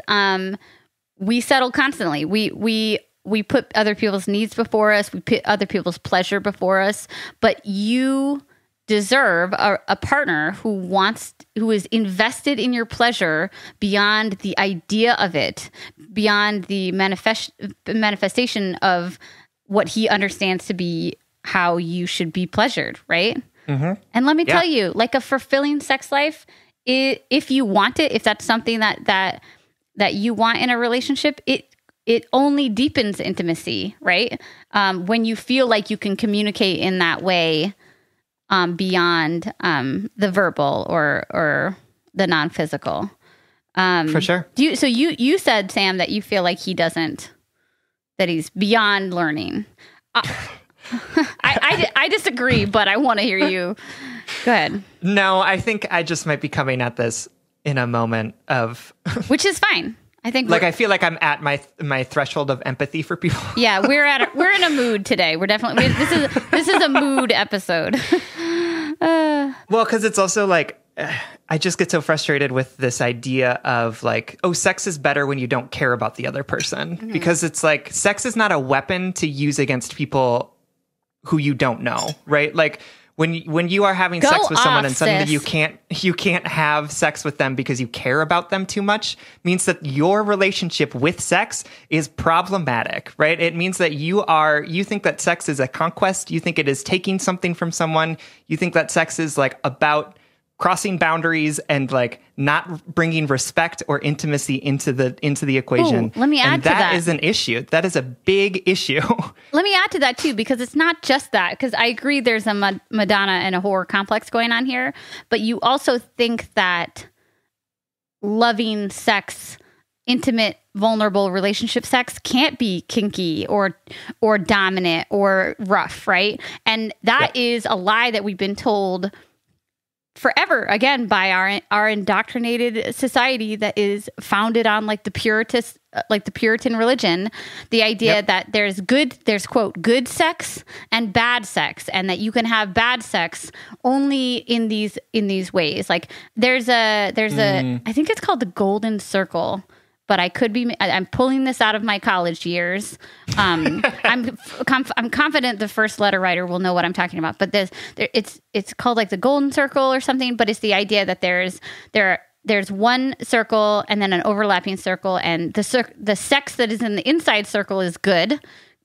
we settle constantly. We put other people's needs before us. We put other people's pleasure before us. But you deserve a partner who is invested in your pleasure beyond the idea of it, beyond the manifestation of what he understands to be how you should be pleasured, right? And let me tell you, like a fulfilling sex life, if you want it, if that's something that you want in a relationship, it only deepens intimacy, right? When you feel like you can communicate in that way beyond the verbal or the non-physical. For sure. You said, Sam, that you feel like he doesn't, that he's beyond learning. I disagree, but I want to hear you. Go ahead. No, I think I just might be coming at this in a moment of... Which is fine. I think I feel like I'm at my threshold of empathy for people. Yeah, we're in a mood today. We're definitely this is a mood episode. Well, because it's also like I just get so frustrated with this idea of like, oh, sex is better when you don't care about the other person, because it's like sex is not a weapon to use against people who you don't know, right? Like when you are having sex with someone and suddenly you can't have sex with them because you care about them too much, means that your relationship with sex is problematic, right? It means that you think that sex is a conquest. You think it is taking something from someone. You think that sex is like about crossing boundaries and like not bringing respect or intimacy into the equation. Ooh, let me add to that. That is an issue. That is a big issue. Let me add to that too, because it's not just that. Because I agree, there's a Madonna and a horror complex going on here, but you also think that loving sex, intimate, vulnerable relationship sex can't be kinky or dominant or rough, right? And that is a lie that we've been told forever, again, by our indoctrinated society that is founded on like the Puritan religion, the idea that there's quote good sex and bad sex, and that you can have bad sex only in these ways. Like there's a I think it's called the Golden Circle, but I'm pulling this out of my college years. I'm confident the first letter writer will know what I'm talking about, but it's called like the Golden Circle or something, but it's the idea that there's one circle and then an overlapping circle, and the sex that is in the inside circle is good,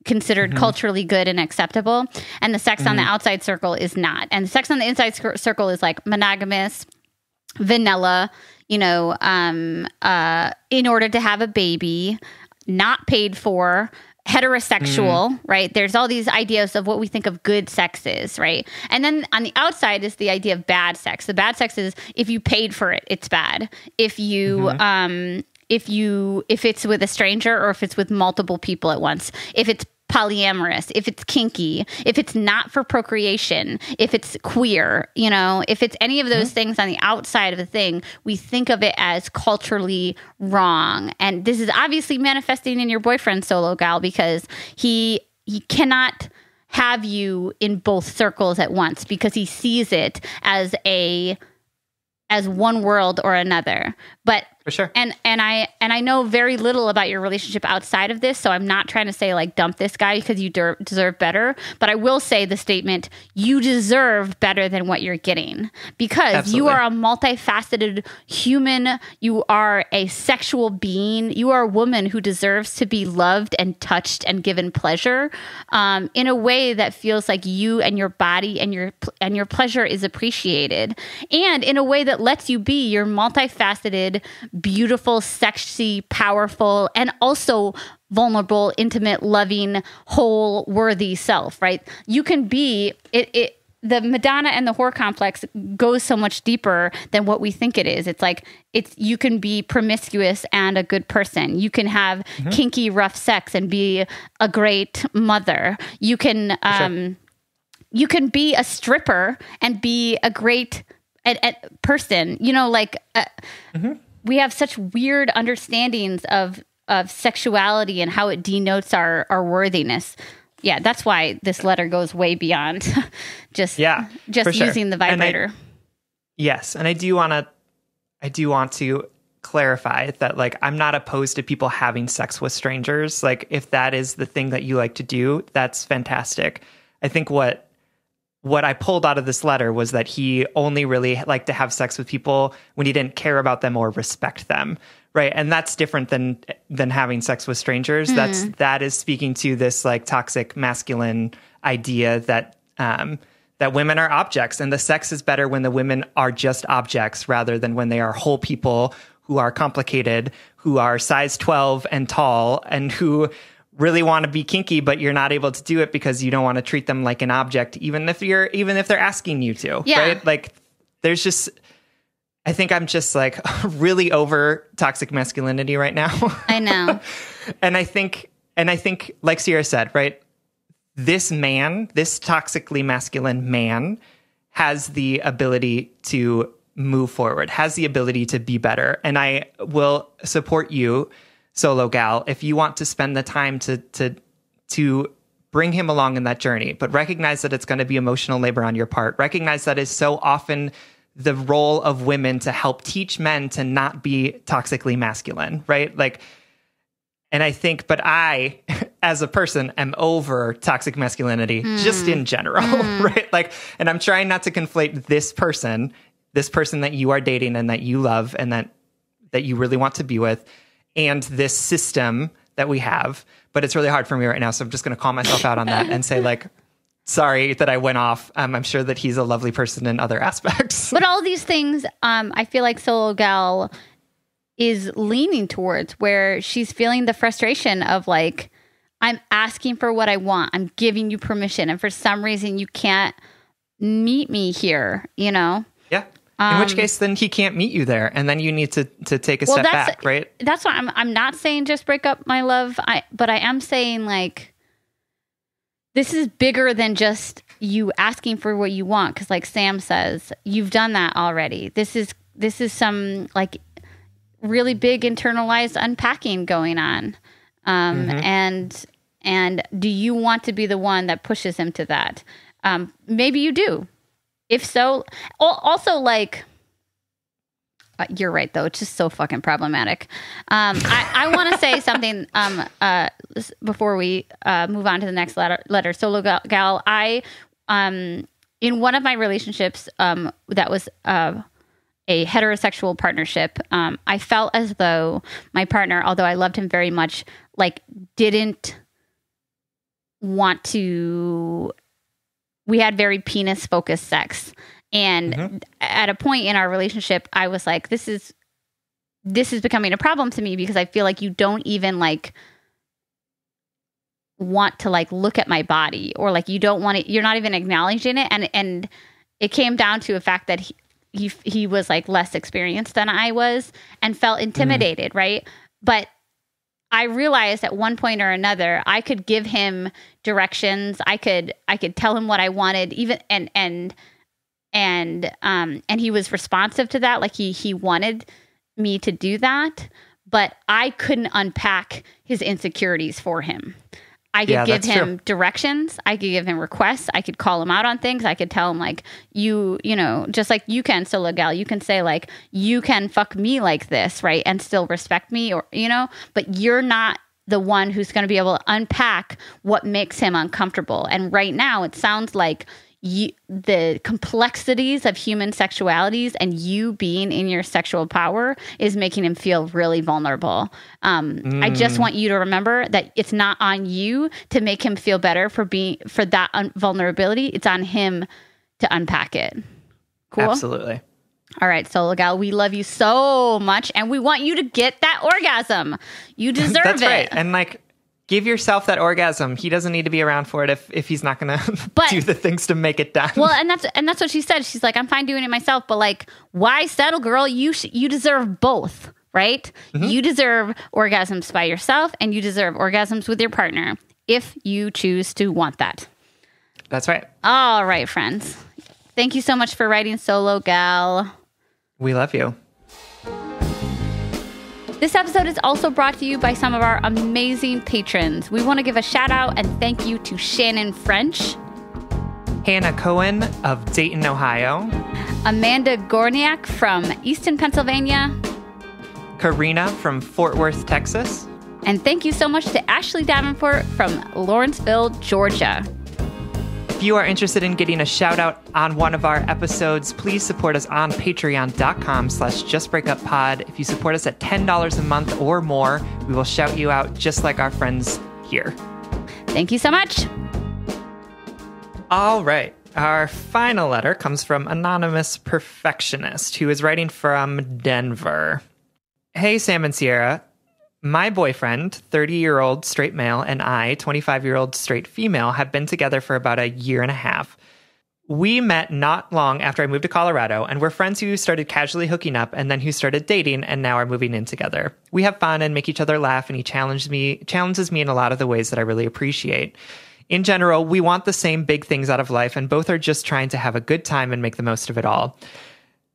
considered culturally good and acceptable, and the sex on the outside circle is not. And the sex on the inside circle is like monogamous, vanilla, in order to have a baby, not paid for, heterosexual, right? There's all these ideas of what we think of good sex is, right? And then on the outside is the idea of bad sex. The bad sex is if you paid for it, it's bad. If it's with a stranger, or if it's with multiple people at once, if it's polyamorous, if it's kinky, if it's not for procreation, if it's queer, if it's any of those things on the outside of the thing, we think of it as culturally wrong. And this is obviously manifesting in your boyfriend, Solo Gal, because he cannot have you in both circles at once, because he sees it as one world or another. But for sure. And I know very little about your relationship outside of this, so I'm not trying to say like dump this guy because you deserve better. But I will say the statement, you deserve better than what you're getting, because you are a multifaceted human. You are a sexual being. You are a woman who deserves to be loved and touched and given pleasure in a way that feels like you and your body and your pleasure is appreciated, and in a way that lets you be your multifaceted, beautiful, sexy, powerful, and also vulnerable, intimate, loving, whole, worthy self, right? You can be it. The Madonna and the whore complex goes so much deeper than what we think it is. It's like you can be promiscuous and a good person. You can have kinky, rough sex and be a great mother. You can you can be a stripper and be a great person. We have such weird understandings of sexuality and how it denotes our worthiness. Yeah, that's why this letter goes way beyond just sure. using the vibrator. Yes, and I do want to clarify that, like, I'm not opposed to people having sex with strangers. Like, if that is the thing that you like to do, that's fantastic. I think what I pulled out of this letter was that he only really liked to have sex with people when he didn't care about them or respect them, right? And that's different than having sex with strangers. That is speaking to this like toxic masculine idea that that women are objects, and the sex is better when the women are just objects rather than when they are whole people who are complicated, who are size 12 and tall, and who really want to be kinky, but you're not able to do it because you don't want to treat them like an object, even if they're asking you to, right? Like, there's just, I think I'm just like really over toxic masculinity right now. I know. and I think, like Sierra said, right? This toxically masculine man has the ability to move forward, has the ability to be better. And I will support you, solo gal, if you want to spend the time to bring him along in that journey, but recognize that it's going to be emotional labor on your part. Recognize that is so often the role of women to help teach men to not be toxically masculine, right? Like, and I think, but I, as a person, am over toxic masculinity just in general, right? Like, and I'm trying not to conflate this person that you are dating and that you love and that you really want to be with, and this system that we have. But it's really hard for me right now, so I'm just going to call myself out on that and say, like, sorry that I went off. I'm sure that he's a lovely person in other aspects. But all these things, I feel like Solo Gal is leaning towards, where she's feeling the frustration of like, I'm asking for what I want. I'm giving you permission. And for some reason you can't meet me here, you know? Yeah. In which case, then he can't meet you there, and then you need to take a step back, right? That's why I'm not saying just break up, my love. But I am saying, like, this is bigger than just you asking for what you want. Because, like Sam says, you've done that already. This is some like really big internalized unpacking going on, and do you want to be the one that pushes him to that? Maybe you do. If so, also, like, you're right, though. It's just so fucking problematic. I want to say something before we move on to the next letter. Solo Gal, I, in one of my relationships that was a heterosexual partnership, I felt as though my partner, although I loved him very much, like, didn't want to... We had very penis-focused sex. And at a point in our relationship, I was like, this is becoming a problem to me, because I feel like you don't even, like, want to, like, look at my body, or, like, you don't want it, you're not even acknowledging it. And it came down to a fact that he was, like, less experienced than I was and felt intimidated, right? But I realized at one point or another, I could give him directions. I could tell him what I wanted, even and he was responsive to that. Like, he wanted me to do that, but I couldn't unpack his insecurities for him. I could give him directions. I could give him requests. I could call him out on things. I could tell him, like, you know, just like you can, Solo Gal, you can say, like, you can fuck me like this, right? And still respect me, or, you know, but you're not the one who's going to be able to unpack what makes him uncomfortable. And right now it sounds like the complexities of human sexualities and you being in your sexual power is making him feel really vulnerable. I just want you to remember that it's not on you to make him feel better for that vulnerability. It's on him to unpack it. Cool? Absolutely. All right, Solo Gal, we love you so much, and we want you to get that orgasm. You deserve That's it. Right. And, like, give yourself that orgasm. He doesn't need to be around for it if he's not going to do the things to make it done. Well, and that's what she said. She's like, I'm fine doing it myself, but, like, why settle, girl? You deserve both, right? You deserve orgasms by yourself, and you deserve orgasms with your partner if you choose to want that. That's right. All right, friends. Thank you so much for writing, Solo Gal. We love you. This episode is also brought to you by some of our amazing patrons. We want to give a shout out and thank you to Shannon French, Hannah Cohen of Dayton, Ohio, Amanda Gorniak from Easton, Pennsylvania, Karina from Fort Worth, Texas, and thank you so much to Ashley Davenport from Lawrenceville, Georgia. If you are interested in getting a shout out on one of our episodes, please support us on patreon.com/justbreakuppod. If you support us at $10 a month or more, we will shout you out just like our friends here. Thank you so much. All right. Our final letter comes from Anonymous Perfectionist, who is writing from Denver. Hey, Sam and Sierra. My boyfriend, 30-year-old straight male, and I, 25-year-old straight female, have been together for about a year and a half. We met not long after I moved to Colorado, and we're friends who started casually hooking up and then who started dating and now are moving in together. We have fun and make each other laugh, and he challenges me in a lot of the ways that I really appreciate. In general, we want the same big things out of life, and both are just trying to have a good time and make the most of it all.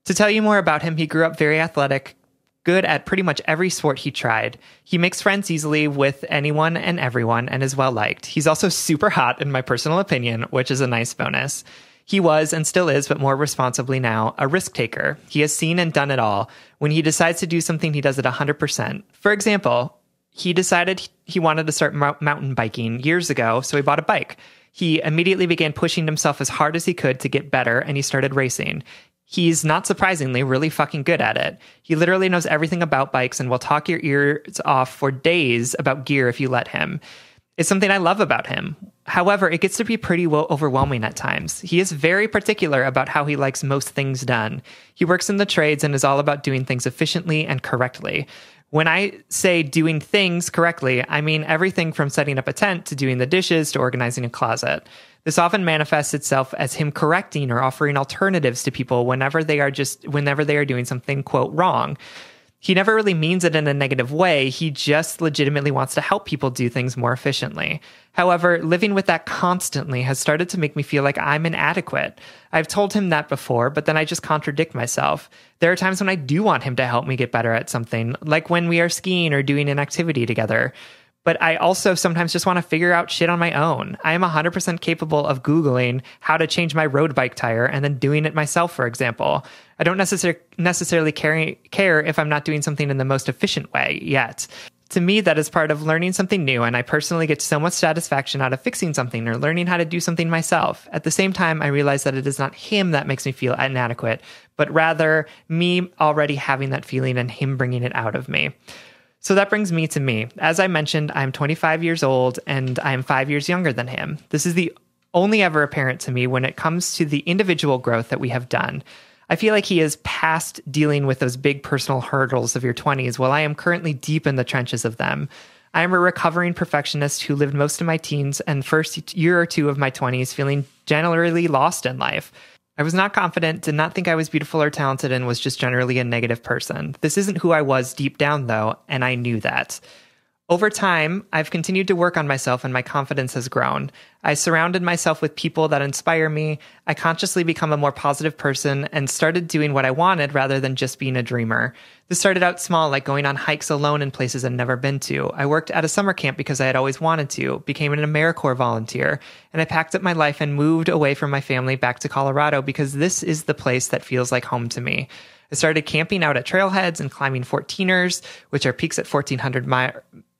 To tell you more about him, he grew up very athletic, good at pretty much every sport he tried. He makes friends easily with anyone and everyone and is well liked. He's also super hot in my personal opinion, which is a nice bonus. He was and still is, but more responsibly now, a risk taker. He has seen and done it all. When he decides to do something, he does it 100%. For example, he decided he wanted to start mountain biking years ago, so he bought a bike. He immediately began pushing himself as hard as he could to get better, and he started racing. He's, not surprisingly, really fucking good at it. He literally knows everything about bikes and will talk your ears off for days about gear if you let him. It's something I love about him. However, it gets to be pretty overwhelming at times. He is very particular about how he likes most things done. He works in the trades and is all about doing things efficiently and correctly. When I say doing things correctly, I mean everything from setting up a tent to doing the dishes to organizing a closet. This often manifests itself as him correcting or offering alternatives to people whenever they are doing something, quote, wrong. He never really means it in a negative way. He just legitimately wants to help people do things more efficiently. However, living with that constantly has started to make me feel like I'm inadequate. I've told him that before, but then I just contradict myself. There are times when I do want him to help me get better at something, like when we are skiing or doing an activity together. But I also sometimes just want to figure out shit on my own. I am 100% capable of Googling how to change my road bike tire and then doing it myself, for example. I don't necessarily care if I'm not doing something in the most efficient way yet. To me, that is part of learning something new, and I personally get so much satisfaction out of fixing something or learning how to do something myself. At the same time, I realize that it is not him that makes me feel inadequate, but rather me already having that feeling and him bringing it out of me. So that brings me to me. As I mentioned, I'm 25 years old and I'm 5 years younger than him. This is the only ever apparent to me when it comes to the individual growth that we have done. I feel like he is past dealing with those big personal hurdles of your 20s, while I am currently deep in the trenches of them. I am a recovering perfectionist who lived most of my teens and first year or two of my 20s feeling generally lost in life. I was not confident, did not think I was beautiful or talented, and was just generally a negative person. This isn't who I was deep down, though, and I knew that. Over time, I've continued to work on myself and my confidence has grown. I surrounded myself with people that inspire me. I consciously become a more positive person and started doing what I wanted rather than just being a dreamer. This started out small, like going on hikes alone in places I'd never been to. I worked at a summer camp because I had always wanted to, became an AmeriCorps volunteer, and I packed up my life and moved away from my family back to Colorado because this is the place that feels like home to me. I started camping out at trailheads and climbing 14ers, which are peaks at 1,400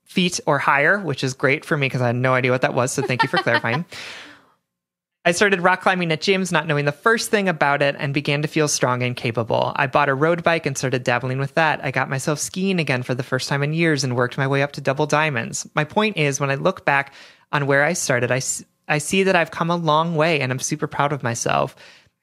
feet or higher, which is great for me because I had no idea what that was, so thank you for clarifying. I started rock climbing at gyms, not knowing the first thing about it, and began to feel strong and capable. I bought a road bike and started dabbling with that. I got myself skiing again for the first time in years and worked my way up to double diamonds. My point is, when I look back on where I started, I see that I've come a long way and I'm super proud of myself.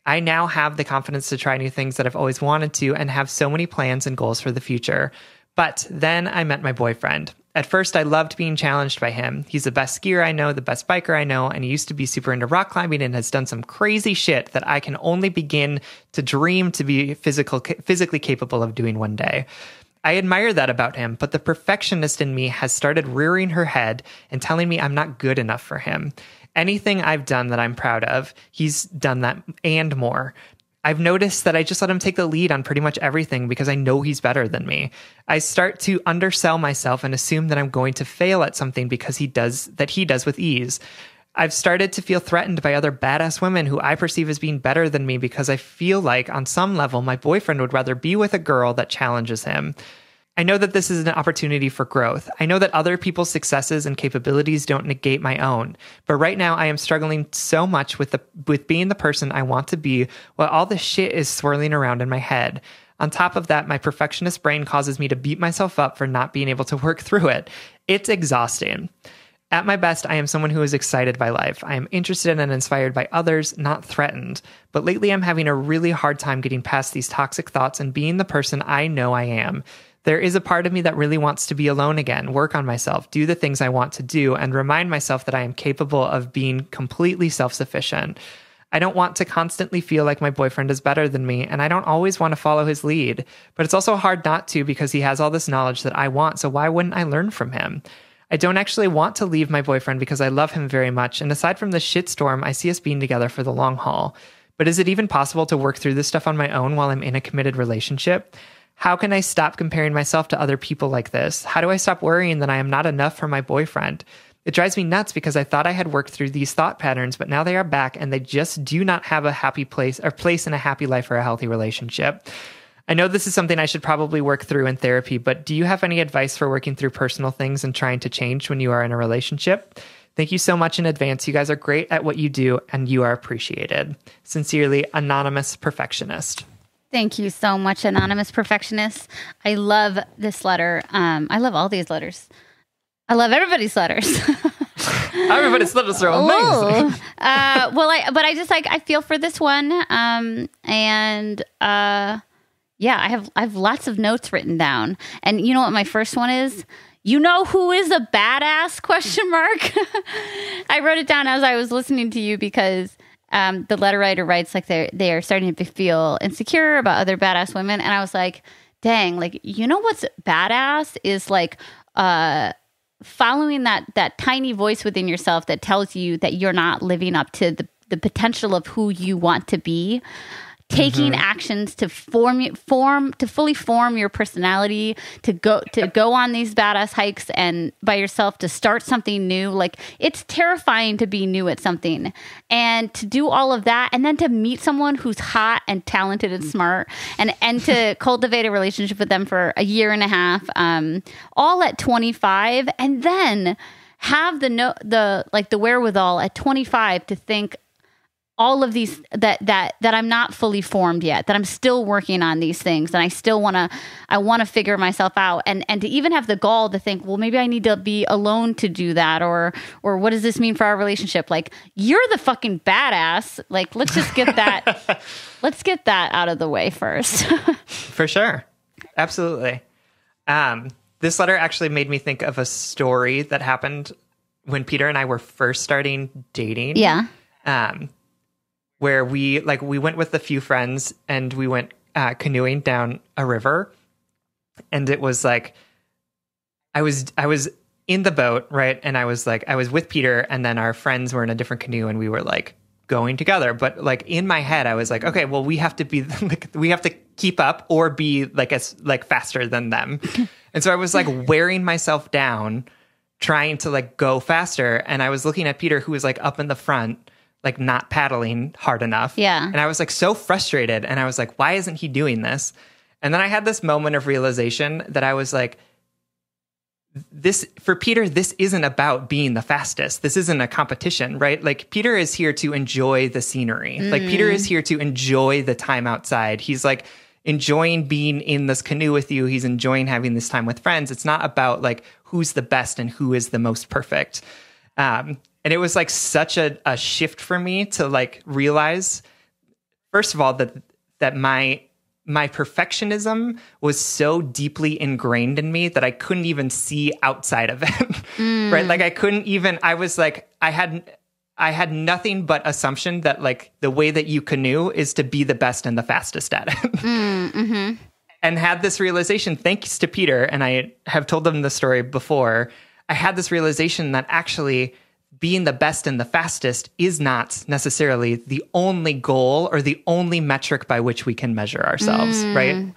I now have the confidence to try new things that I've always wanted to and have so many plans and goals for the future. But then I met my boyfriend. At first, I loved being challenged by him. He's the best skier I know, the best biker I know, and he used to be super into rock climbing and has done some crazy shit that I can only begin to dream to be physically capable of doing one day. I admire that about him, but the perfectionist in me has started rearing her head and telling me I'm not good enough for him. Anything I've done that I'm proud of, he's done that and more. I've noticed that I just let him take the lead on pretty much everything because I know he's better than me. I start to undersell myself and assume that I'm going to fail at something because he does with ease. I've started to feel threatened by other badass women who I perceive as being better than me because I feel like on some level my boyfriend would rather be with a girl that challenges him. I know that this is an opportunity for growth. I know that other people's successes and capabilities don't negate my own. But right now I am struggling so much with being the person I want to be while all this shit is swirling around in my head. On top of that, my perfectionist brain causes me to beat myself up for not being able to work through it. It's exhausting. At my best, I am someone who is excited by life. I am interested and inspired by others, not threatened. But lately I'm having a really hard time getting past these toxic thoughts and being the person I know I am. There is a part of me that really wants to be alone again, work on myself, do the things I want to do, and remind myself that I am capable of being completely self-sufficient. I don't want to constantly feel like my boyfriend is better than me, and I don't always want to follow his lead. But it's also hard not to because he has all this knowledge that I want, so why wouldn't I learn from him? I don't actually want to leave my boyfriend because I love him very much, and aside from this shitstorm, I see us being together for the long haul. But is it even possible to work through this stuff on my own while I'm in a committed relationship? How can I stop comparing myself to other people like this? How do I stop worrying that I am not enough for my boyfriend? It drives me nuts because I thought I had worked through these thought patterns, but now they are back and they just do not have a happy place in a happy life or a healthy relationship. I know this is something I should probably work through in therapy, but do you have any advice for working through personal things and trying to change when you are in a relationship? Thank you so much in advance. You guys are great at what you do and you are appreciated. Sincerely, Anonymous Perfectionist. Thank you so much, Anonymous Perfectionist. I love this letter. I love all these letters. I love everybody's letters. Everybody's letters are amazing. I feel for this one. I have lots of notes written down. And you know what my first one is? You know who is a badass? ? I wrote it down as I was listening to you because the letter writer writes like they are starting to feel insecure about other badass women. And I was like, dang, like, you know what's badass is like following that tiny voice within yourself that tells you that you're not living up to the potential of who you want to be. Taking actions to fully form your personality, to go on these badass hikes and by yourself, to start something new. Like, it's terrifying to be new at something and to do all of that and then to meet someone who's hot and talented and smart and to cultivate a relationship with them for a year and a half, all at 25, and then have the wherewithal at 25 to think all of these that I'm not fully formed yet, that I'm still working on these things, and I want to figure myself out, and to even have the gall to think, well, maybe I need to be alone to do that, or what does this mean for our relationship? Like, you're the fucking badass. Like, let's just get that let's get that out of the way first. For sure. Absolutely. This letter actually made me think of a story that happened when Peter and I were first starting dating. Yeah. Where we went with a few friends and we went canoeing down a river, and it was like I was in the boat, right? And I was with Peter, and then our friends were in a different canoe, and we were like going together. But like in my head, I was like, okay, well, we have to be like, we have to keep up or be like faster than them. And so I was like wearing myself down, trying to like go faster, and I was looking at Peter, who was like up in the front, like not paddling hard enough. Yeah. And I was like so frustrated, and I was like, why isn't he doing this? And then I had this moment of realization that I was like, for Peter, this isn't about being the fastest. This isn't a competition, right? Like, Peter is here to enjoy the scenery. Like, Peter is here to enjoy the time outside. He's like enjoying being in this canoe with you. He's enjoying having this time with friends. It's not about like who's the best and who is the most perfect. And it was like such a shift for me to like realize, first of all, that my perfectionism was so deeply ingrained in me that I couldn't even see outside of it. Right? Like, I couldn't even, I was like, I had nothing but assumption that like the way that you canoe is to be the best and the fastest at it. And had this realization, thanks to Peter, and I have told them the story before, I had this realization that actually being the best and the fastest is not necessarily the only goal or the only metric by which we can measure ourselves, right?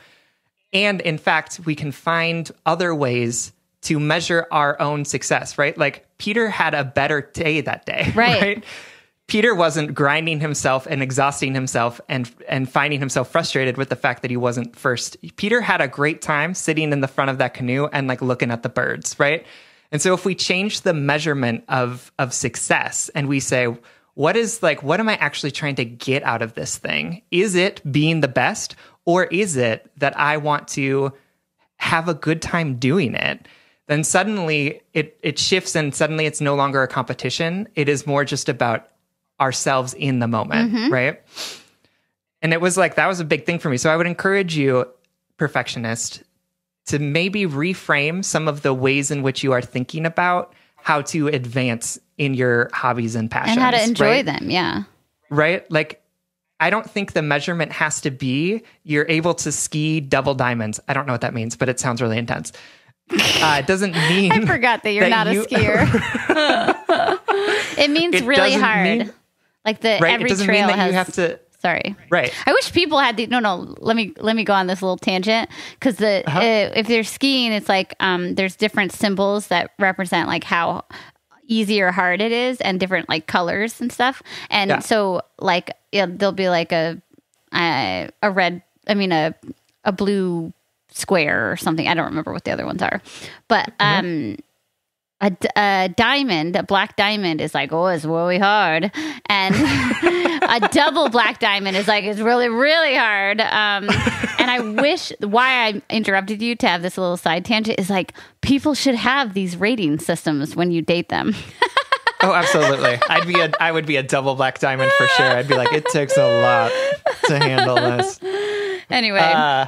And in fact, we can find other ways to measure our own success, right? Like Peter had a better day that day, right? Peter wasn't grinding himself and exhausting himself and finding himself frustrated with the fact that he wasn't first. Peter had a great time sitting in the front of that canoe and like looking at the birds, right? And so if we change the measurement of success and we say, what am I actually trying to get out of this thing? Is it being the best, or is it that I want to have a good time doing it? Then suddenly it shifts, and suddenly it's no longer a competition. It is more just about ourselves in the moment, right? And it was like, that was a big thing for me. So I would encourage you, perfectionist, to maybe reframe some of the ways in which you are thinking about how to advance in your hobbies and passions. And how to enjoy them, yeah. Right? Like, I don't think the measurement has to be you're able to ski double diamonds. I don't know what that means, but it sounds really intense. It doesn't mean... I forgot that you're not a skier. It means really hard. Like every trail has... You have to... Sorry. Right. I wish people had the... No, let me go on this little tangent. Because if they're skiing, it's like there's different symbols that represent like how easy or hard it is, and different like colors and stuff. And so like there'll be like a blue square or something. I don't remember what the other ones are. But a diamond, a black diamond is like, oh, it's really hard. And a double black diamond is like, it's really, really hard. And I wish, why I interrupted you to have this little side tangent is like, people should have these rating systems when you date them. Oh, absolutely. I would be a double black diamond for sure. I'd be like, it takes a lot to handle this. Anyway.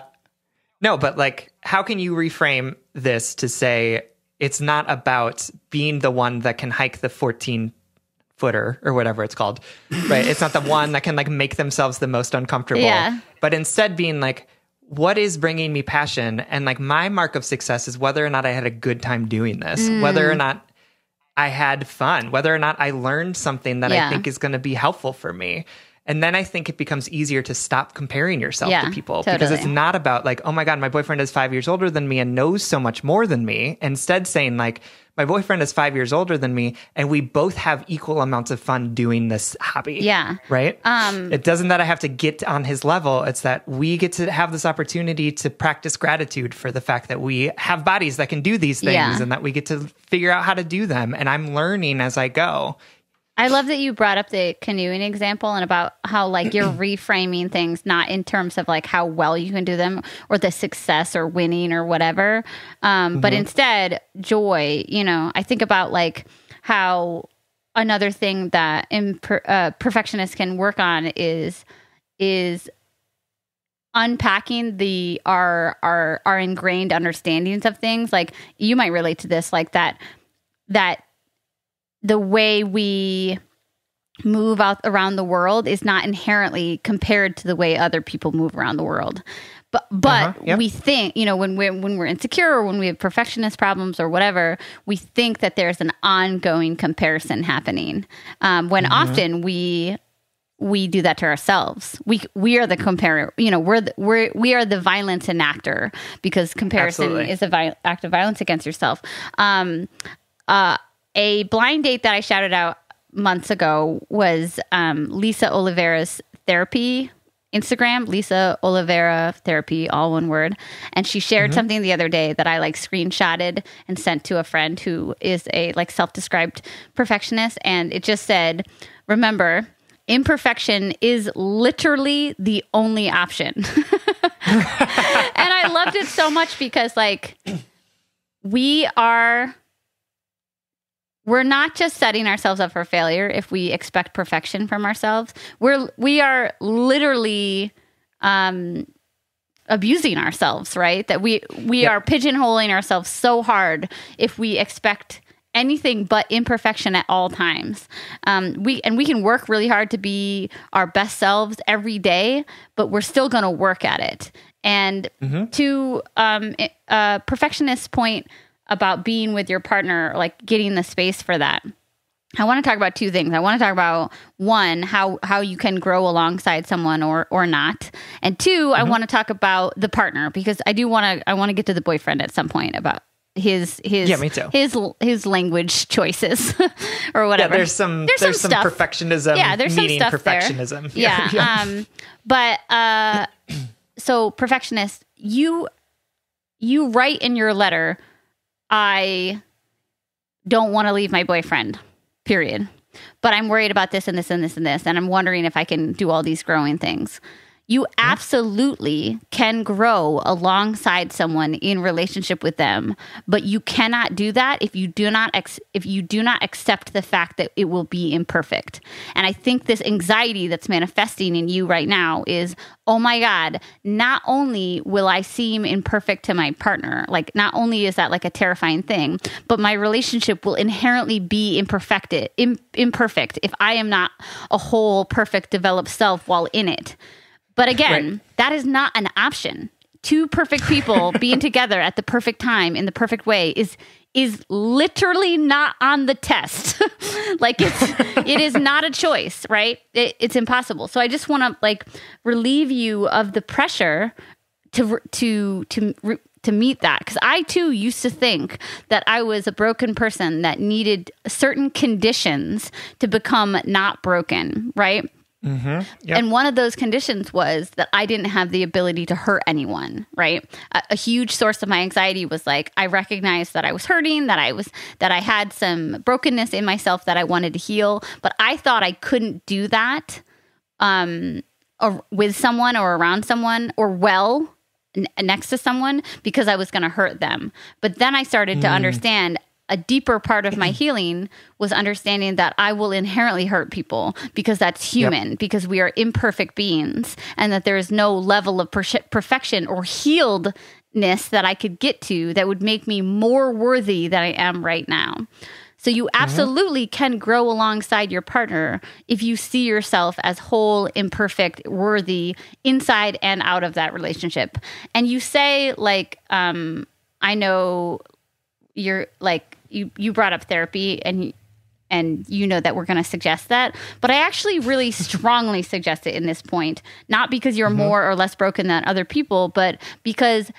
No, but like, how can you reframe this to say it's not about being the one that can hike the 14-footer or whatever it's called, right? It's not the one that can like make themselves the most uncomfortable, but instead being like, what is bringing me passion? And like my mark of success is whether or not I had a good time doing this, whether or not I had fun, whether or not I learned something that I think is going to be helpful for me. And then I think it becomes easier to stop comparing yourself to people because it's not about like, oh my God, my boyfriend is 5 years older than me and knows so much more than me. Instead saying like, my boyfriend is 5 years older than me and we both have equal amounts of fun doing this hobby. Yeah. Right? It doesn't that I have to get on his level. It's that we get to have this opportunity to practice gratitude for the fact that we have bodies that can do these things and that we get to figure out how to do them. And I'm learning as I go. I love that you brought up the canoeing example and about how like you're reframing things, not in terms of like how well you can do them or the success or winning or whatever. But instead joy, I think about like how another thing that perfectionists can work on is unpacking our ingrained understandings of things. Like you might relate to this, like that the way we move out around the world is not inherently compared to the way other people move around the world. But we think, when we're insecure or when we have perfectionist problems or whatever, we think that there's an ongoing comparison happening. When often we do that to ourselves. We are the comparer. We are the violence enactor because comparison is an act of violence against yourself. A blind date that I shouted out months ago was Lisa Oliveira's therapy Instagram, Lisa Oliveira Therapy, all one word. And she shared something the other day that I like screenshotted and sent to a friend who is a like self-described perfectionist. And it just said, remember, imperfection is literally the only option. And I loved it so much because like we're not just setting ourselves up for failure if we expect perfection from ourselves. We are literally abusing ourselves, right? That we are pigeonholing ourselves so hard if we expect anything but imperfection at all times. We can work really hard to be our best selves every day, but we're still going to work at it. And to a perfectionist's point about being with your partner, like getting the space for that. I want to talk about two things. I want to talk about, one, how you can grow alongside someone or not. And two, I want to talk about the partner, because I want to get to the boyfriend at some point about his me too. his language choices or whatever. Yeah, there's some perfectionism. Yeah, there's some stuff perfectionism. There. Yeah. But so perfectionist, you write in your letter, I don't want to leave my boyfriend, period. But I'm worried about this and this and this and this, and I'm wondering if I can do all these growing things. You absolutely can grow alongside someone in relationship with them, but you cannot do that if you do not accept the fact that it will be imperfect. And I think this anxiety that's manifesting in you right now is, oh my God, not only will I seem imperfect to my partner, like not only is that like a terrifying thing, but my relationship will inherently be imperfect if I am not a whole, perfect, developed self while in it. But again, that is not an option. Two perfect people being together at the perfect time in the perfect way is literally not on the test. Like it is not a choice, right? It's impossible. So I just want to like relieve you of the pressure to meet that, because I too used to think that I was a broken person that needed certain conditions to become not broken, right? Mm-hmm. Yep. And one of those conditions was that I didn't have the ability to hurt anyone, right? A huge source of my anxiety was like, I recognized that I was hurting, that I had some brokenness in myself that I wanted to heal, but I thought I couldn't do that or with someone or around someone or next to someone because I was going to hurt them. But then I started to understand a deeper part of my healing was understanding that I will inherently hurt people because that's human, because we are imperfect beings, and that there is no level of perfection or healedness that I could get to that would make me more worthy than I am right now. So you absolutely can grow alongside your partner if you see yourself as whole, imperfect, worthy inside and out of that relationship. And you say like, I know you're like, you brought up therapy and you know that we're going to suggest that, but I actually really strongly suggest it in this point, not because you're more or less broken than other people, but because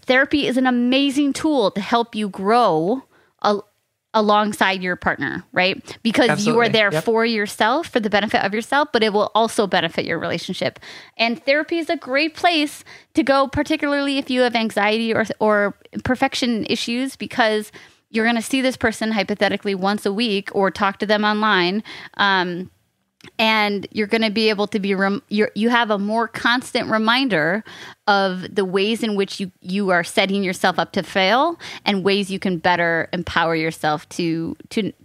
therapy is an amazing tool to help you grow alongside your partner, right? Because Absolutely. You are there for yourself, for the benefit of yourself, but it will also benefit your relationship. And therapy is a great place to go, particularly if you have anxiety or perfection issues, because you're going to see this person hypothetically once a week or talk to them online. And you're going to be able to be, you have a more constant reminder of the ways in which you are setting yourself up to fail and ways you can better empower yourself to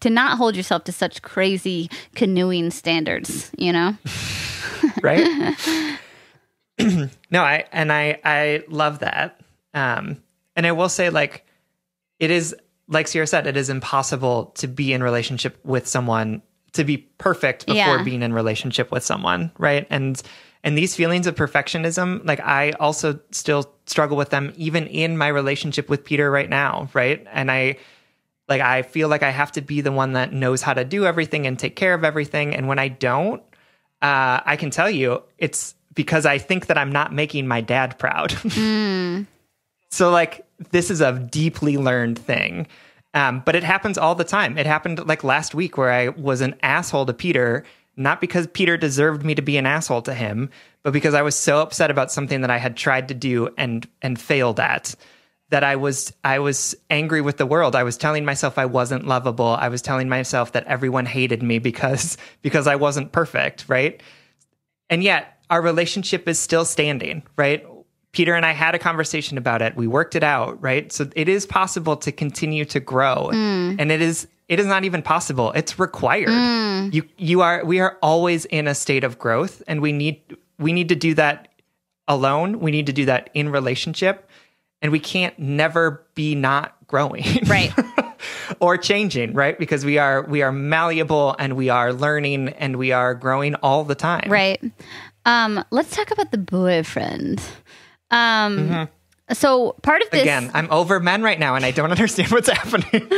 not hold yourself to such crazy canoeing standards, you know? Right? No, I love that. And I will say, like, it is, like Sierra said, it is impossible to be in relationship with someone, to be perfect before being in relationship with someone, right? And these feelings of perfectionism, like I also still struggle with them even in my relationship with Peter right now, right? And I feel like I have to be the one that knows how to do everything and take care of everything. And when I don't, I can tell you it's because I think that I'm not making my dad proud. So like, this is a deeply learned thing. But it happens all the time. It happened like last week where I was an asshole to Peter, not because Peter deserved me to be an asshole to him, but because I was so upset about something that I had tried to do and failed at, that I was angry with the world. I was telling myself I wasn't lovable. I was telling myself that everyone hated me because I wasn't perfect, right? And yet our relationship is still standing, right? Peter and I had a conversation about it. We worked it out, right? So it is possible to continue to grow. And it is not even possible. It's required. We are always in a state of growth, and we need to do that alone. We need to do that in relationship, and we can't never be not growing. Right. Or changing, right? Because we are malleable, and we are learning, and we are growing all the time. Right. Let's talk about the boyfriend. So part of this... Again, I'm over men right now, and I don't understand what's happening.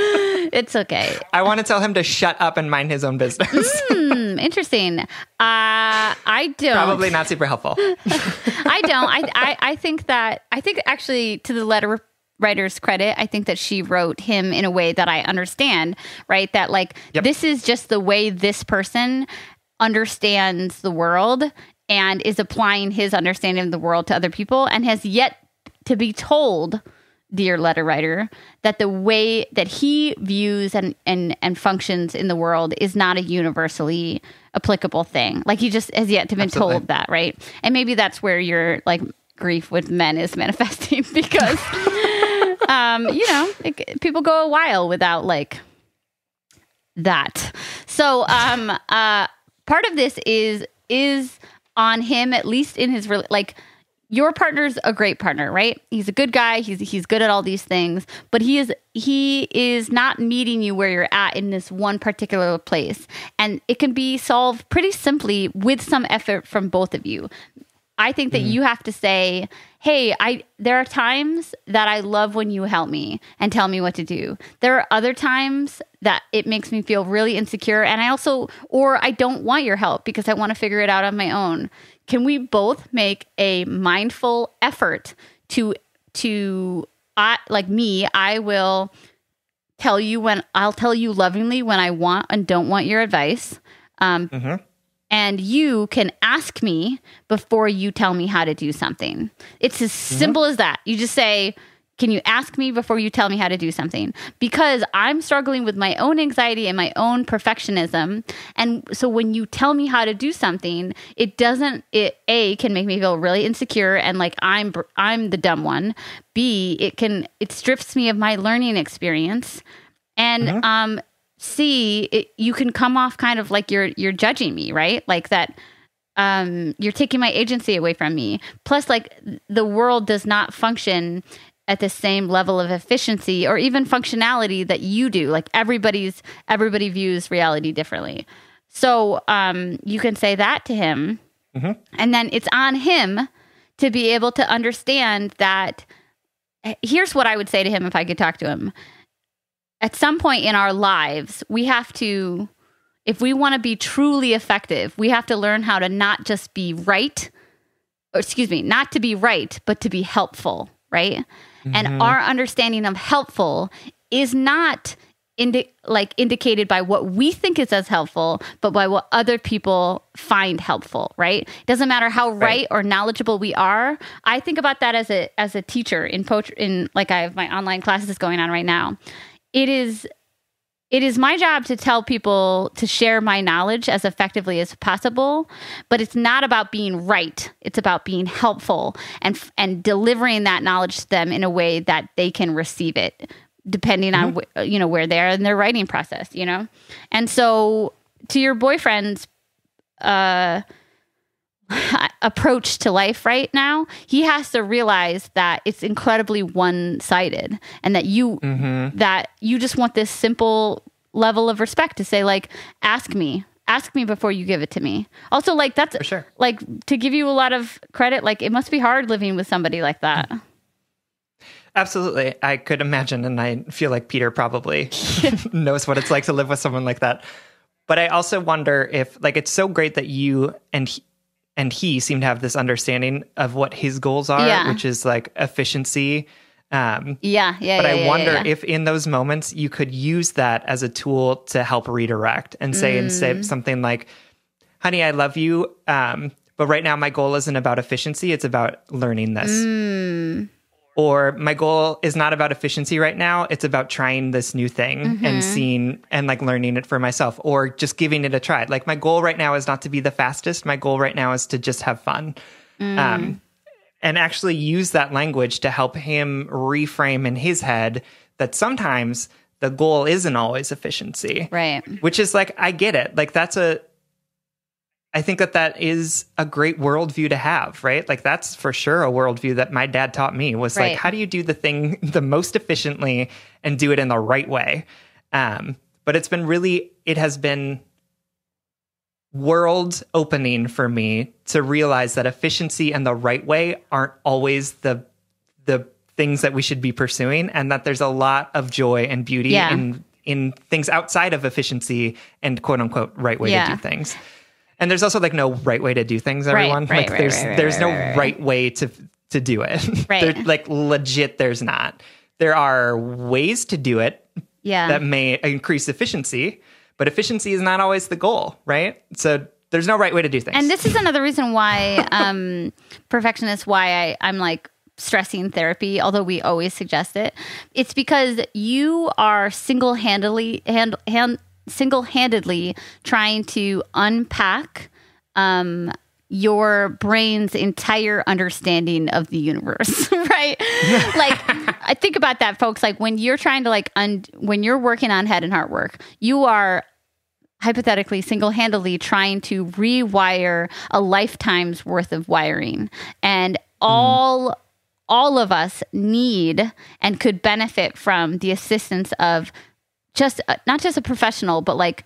It's okay. I want to tell him to shut up and mind his own business. Interesting. I don't. Probably not super helpful. I don't. I think actually, to the letter writer's credit, I think that she wrote him in a way that I understand, right? That like, this is just the way this person understands the world and is applying his understanding of the world to other people, and has yet to be told, dear letter writer, that the way that he views and functions in the world is not a universally applicable thing. Like, he just has yet to been told that, right? And maybe that's where your like grief with men is manifesting, because people go a while without like that. So part of this is on him, at least in his like. Your partner's a great partner, right? He's a good guy. He's good at all these things, but he is not meeting you where you're at in this one particular place. And it can be solved pretty simply with some effort from both of you. I think that you have to say, hey, there are times that I love when you help me and tell me what to do. There are other times that it makes me feel really insecure, and I don't want your help because I want to figure it out on my own. Can we both make a mindful effort I will tell you I'll tell you lovingly when I want and don't want your advice. And you can ask me before you tell me how to do something. It's as simple as that. You just say, can you ask me before you tell me how to do something? Because I'm struggling with my own anxiety and my own perfectionism. And so when you tell me how to do something, it can make me feel really insecure and like I'm the dumb one. B, it strips me of my learning experience. And C, you can come off kind of like you're judging me, right? Like that you're taking my agency away from me. Plus, like, the world does not function at the same level of efficiency or even functionality that you do. Like, everybody views reality differently. So you can say that to him, and then it's on him to be able to understand that. Here's what I would say to him if I could talk to him. At some point in our lives, we have to, if we want to be truly effective, we have to learn how to not just be right, not to be right, but to be helpful, right? And our understanding of helpful is not indicated by what we think is as helpful, but by what other people find helpful, right? It doesn't matter how right or knowledgeable we are. I think about that as a teacher in poetry, like I have my online classes going on right now. It is my job to tell people to share my knowledge as effectively as possible, but it's not about being right. It's about being helpful and delivering that knowledge to them in a way that they can receive it, depending on where they are in their writing process, And so, to your boyfriend's approach to life right now, he has to realize that it's incredibly one-sided, and that you just want this simple level of respect to say, like, ask me before you give it to me. Also, like, that's for sure. Like, to give you a lot of credit, like, it must be hard living with somebody like that. Absolutely. I could imagine, and I feel like Peter probably knows what it's like to live with someone like that. But I also wonder if, like, it's so great that you and he seem to have this understanding of what his goals are, which is like efficiency. But I wonder if in those moments you could use that as a tool to help redirect and say something like, honey, I love you. But right now my goal isn't about efficiency. It's about learning this. Or my goal is not about efficiency right now. It's about trying this new thing and seeing and like learning it for myself, or just giving it a try. Like, my goal right now is not to be the fastest. My goal right now is to just have fun. And actually use that language to help him reframe in his head that sometimes the goal isn't always efficiency. Right. Which is like, I get it. Like, I think that is a great worldview to have, right? Like, that's for sure a worldview that my dad taught me, was like, how do you do the thing the most efficiently and do it in the right way? But it has been world opening for me to realize that efficiency and the right way aren't always the things that we should be pursuing, and that there's a lot of joy and beauty in things outside of efficiency and quote unquote right way to do things. And there's also like no right way to do things, everyone. There's no right way to do it. Right. Like legit, there's not. There are ways to do it that may increase efficiency, but efficiency is not always the goal, right? So there's no right way to do things. And this is another reason why perfectionist, why I'm like stressing therapy, although we always suggest it. It's because you are single-handedly trying to unpack your brain's entire understanding of the universe, right? Like, I think about that, folks. Like when you're trying to when you're working on head and heart work, you are hypothetically single-handedly trying to rewire a lifetime's worth of wiring. And all of us need and could benefit from the assistance of just not just a professional, but like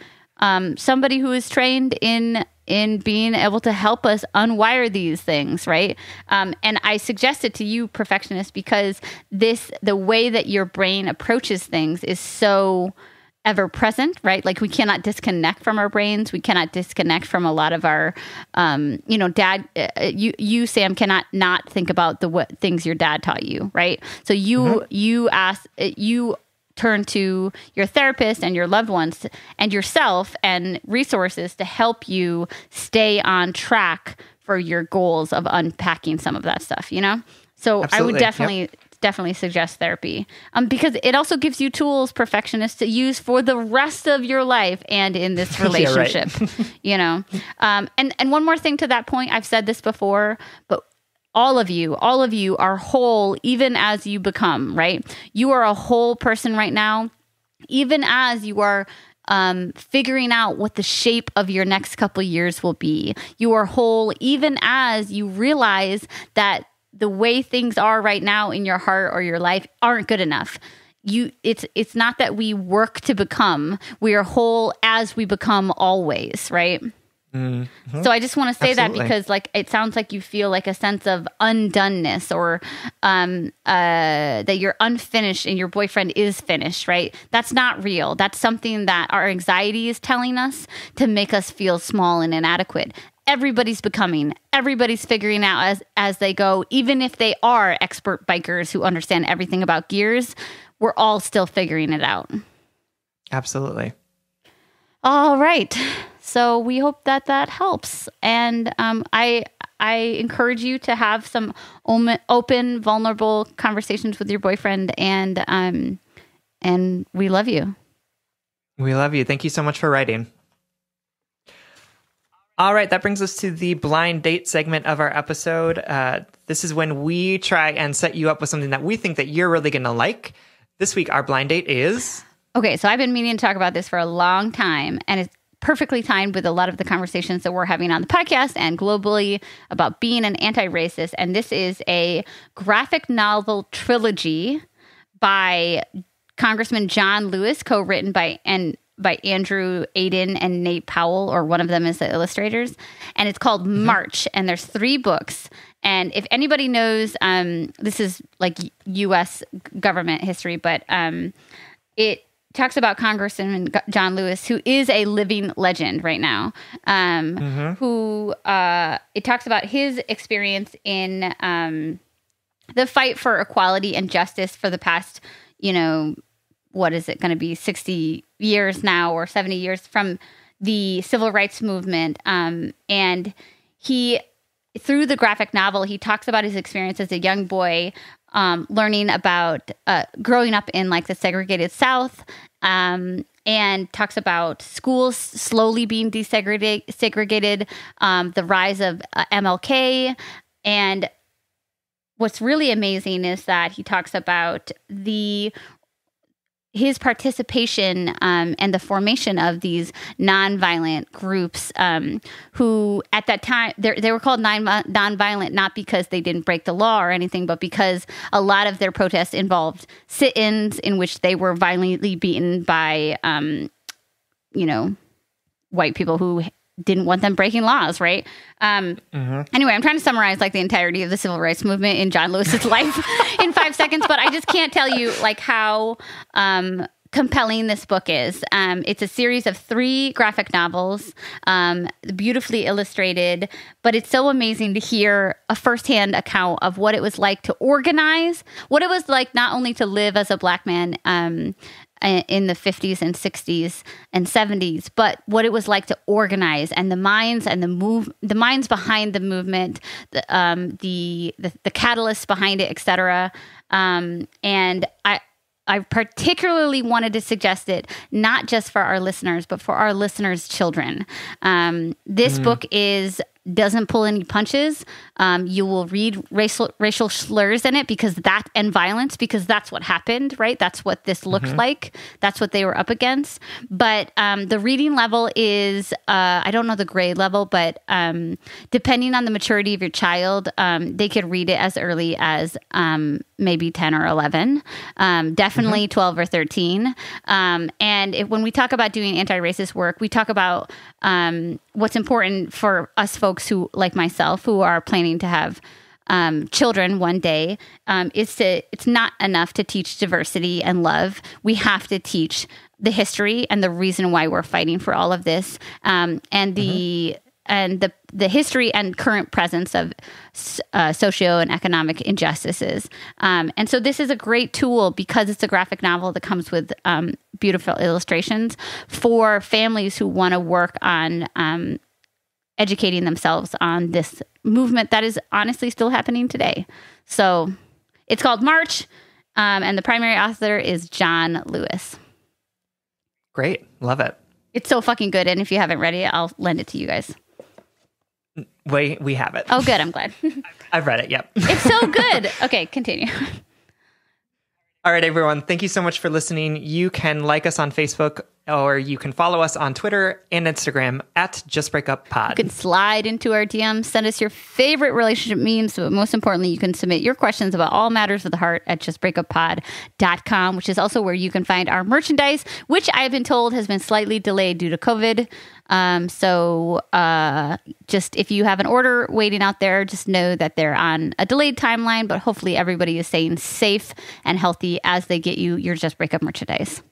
somebody who is trained in being able to help us unwire these things, right? And I suggest it to you, perfectionist, because the way that your brain approaches things is so ever present, right? Like we cannot disconnect from our brains. We cannot disconnect from a lot of our, dad, you, Sam, cannot not think about the things your dad taught you, right? So you turn to your therapist and your loved ones and yourself and resources to help you stay on track for your goals of unpacking some of that stuff, So absolutely. I would definitely suggest therapy because it also gives you tools, perfectionists, to use for the rest of your life and in this relationship, And one more thing to that point, I've said this before, but all of you are whole even as you become, right? You are a whole person right now, even as you are figuring out what the shape of your next couple of years will be. You are whole even as you realize that the way things are right now in your heart or your life aren't good enough. It's not that we work to become. We are whole as we become always, right? Mm-hmm. So I just want to say that because like it sounds like you feel like a sense of undoneness or that you're unfinished and your boyfriend is finished, right? That's not real. That's something that our anxiety is telling us to make us feel small and inadequate. Everybody's becoming, everybody's figuring out as they go, even if they are expert bikers who understand everything about gears, we're all still figuring it out. Absolutely. All right. So we hope that helps. And I encourage you to have some open, vulnerable conversations with your boyfriend. And we love you. We love you. Thank you so much for writing. All right, that brings us to the blind date segment of our episode. This is when we try and set you up with something that we think that you're really going to like. This week, our blind date is... Okay, so I've been meaning to talk about this for a long time, and it's perfectly timed with a lot of the conversations that we're having on the podcast and globally about being an anti-racist. And this is a graphic novel trilogy by Congressman John Lewis, co-written by Andrew Aydin and Nate Powell, or one of them is the illustrators. And it's called March, and there's 3 books. And if anybody knows, this is like U.S. government history, but it talks about Congressman John Lewis, who is a living legend right now, who it talks about his experience in the fight for equality and justice for the past, what is it going to be, 60 years now or 70 years from the civil rights movement. And he, through the graphic novel, he talks about his experience as a young boy, learning about growing up in like the segregated South, and talks about schools slowly being desegregated, the rise of MLK. And what's really amazing is that he talks about his participation and the formation of these nonviolent groups who at that time, they were called nonviolent not because they didn't break the law or anything, but because a lot of their protests involved sit-ins in which they were violently beaten by, white people who didn't want them breaking laws, right? Anyway, I'm trying to summarize like the entirety of the civil rights movement in John Lewis's life in 5 seconds, but I just can't tell you like how, because compelling this book is. It's a series of 3 graphic novels, beautifully illustrated, but it's so amazing to hear a firsthand account of what it was like to organize, what it was like not only to live as a Black man in the 50s and 60s and 70s, but what it was like to organize, and the minds and the minds behind the movement, the catalysts behind it, etc. And I particularly wanted to suggest it not just for our listeners, but for our listeners' children. This book doesn't pull any punches. You will read racial slurs in it and violence, because that's what happened, right? That's what this looked like. That's what they were up against. But the reading level is, I don't know the grade level, but depending on the maturity of your child, they could read it as early as maybe 10 or 11, definitely 12 or 13. And when we talk about doing anti-racist work, we talk about what's important for us folks who, like myself, who are planning to have children one day, it's not enough to teach diversity and love. We have to teach the history and the reason why we're fighting for all of this, and the history and current presence of socio and economic injustices. And so this is a great tool, because it's a graphic novel that comes with beautiful illustrations, for families who want to work on educating themselves on this movement that is honestly still happening today. So it's called March, and the primary author is John Lewis. Great. Love it. It's so fucking good. And if you haven't read it, I'll lend it to you guys. We have it. Oh, good. I'm glad. I've read it. Yep. It's so good. Okay, continue. All right, everyone. Thank you so much for listening. You can like us on Facebook, or you can follow us on Twitter and Instagram at JustBreakUpPod. You can slide into our DMs, send us your favorite relationship memes, but most importantly, you can submit your questions about all matters of the heart at justbreakuppod.com, which is also where you can find our merchandise, which I've been told has been slightly delayed due to COVID. So just if you have an order waiting out there, just know that they're on a delayed timeline, but hopefully everybody is staying safe and healthy as they get you your Just Break Up merchandise.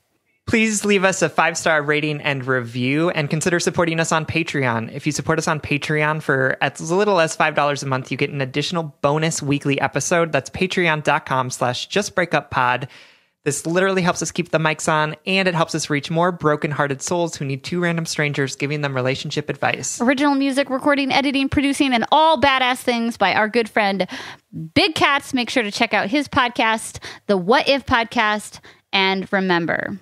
Please leave us a 5-star rating and review, and consider supporting us on Patreon. If you support us on Patreon for as little as $5 a month, you get an additional bonus weekly episode. That's patreon.com/justbreakuppod. This literally helps us keep the mics on, and it helps us reach more broken-hearted souls who need 2 random strangers giving them relationship advice. Original music, recording, editing, producing, and all badass things by our good friend Big Cats. Make sure to check out his podcast, the What If Podcast. And remember,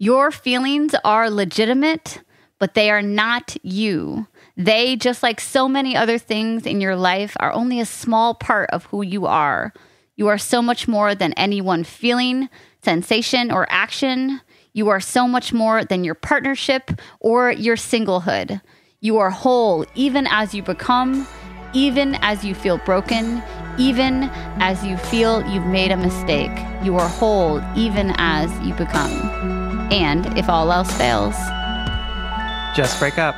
your feelings are legitimate, but they are not you. They, just like so many other things in your life, are only a small part of who you are. You are so much more than any one feeling, sensation, or action. You are so much more than your partnership or your singlehood. You are whole even as you become, even as you feel broken, even as you feel you've made a mistake. You are whole even as you become. And if all else fails, just break up.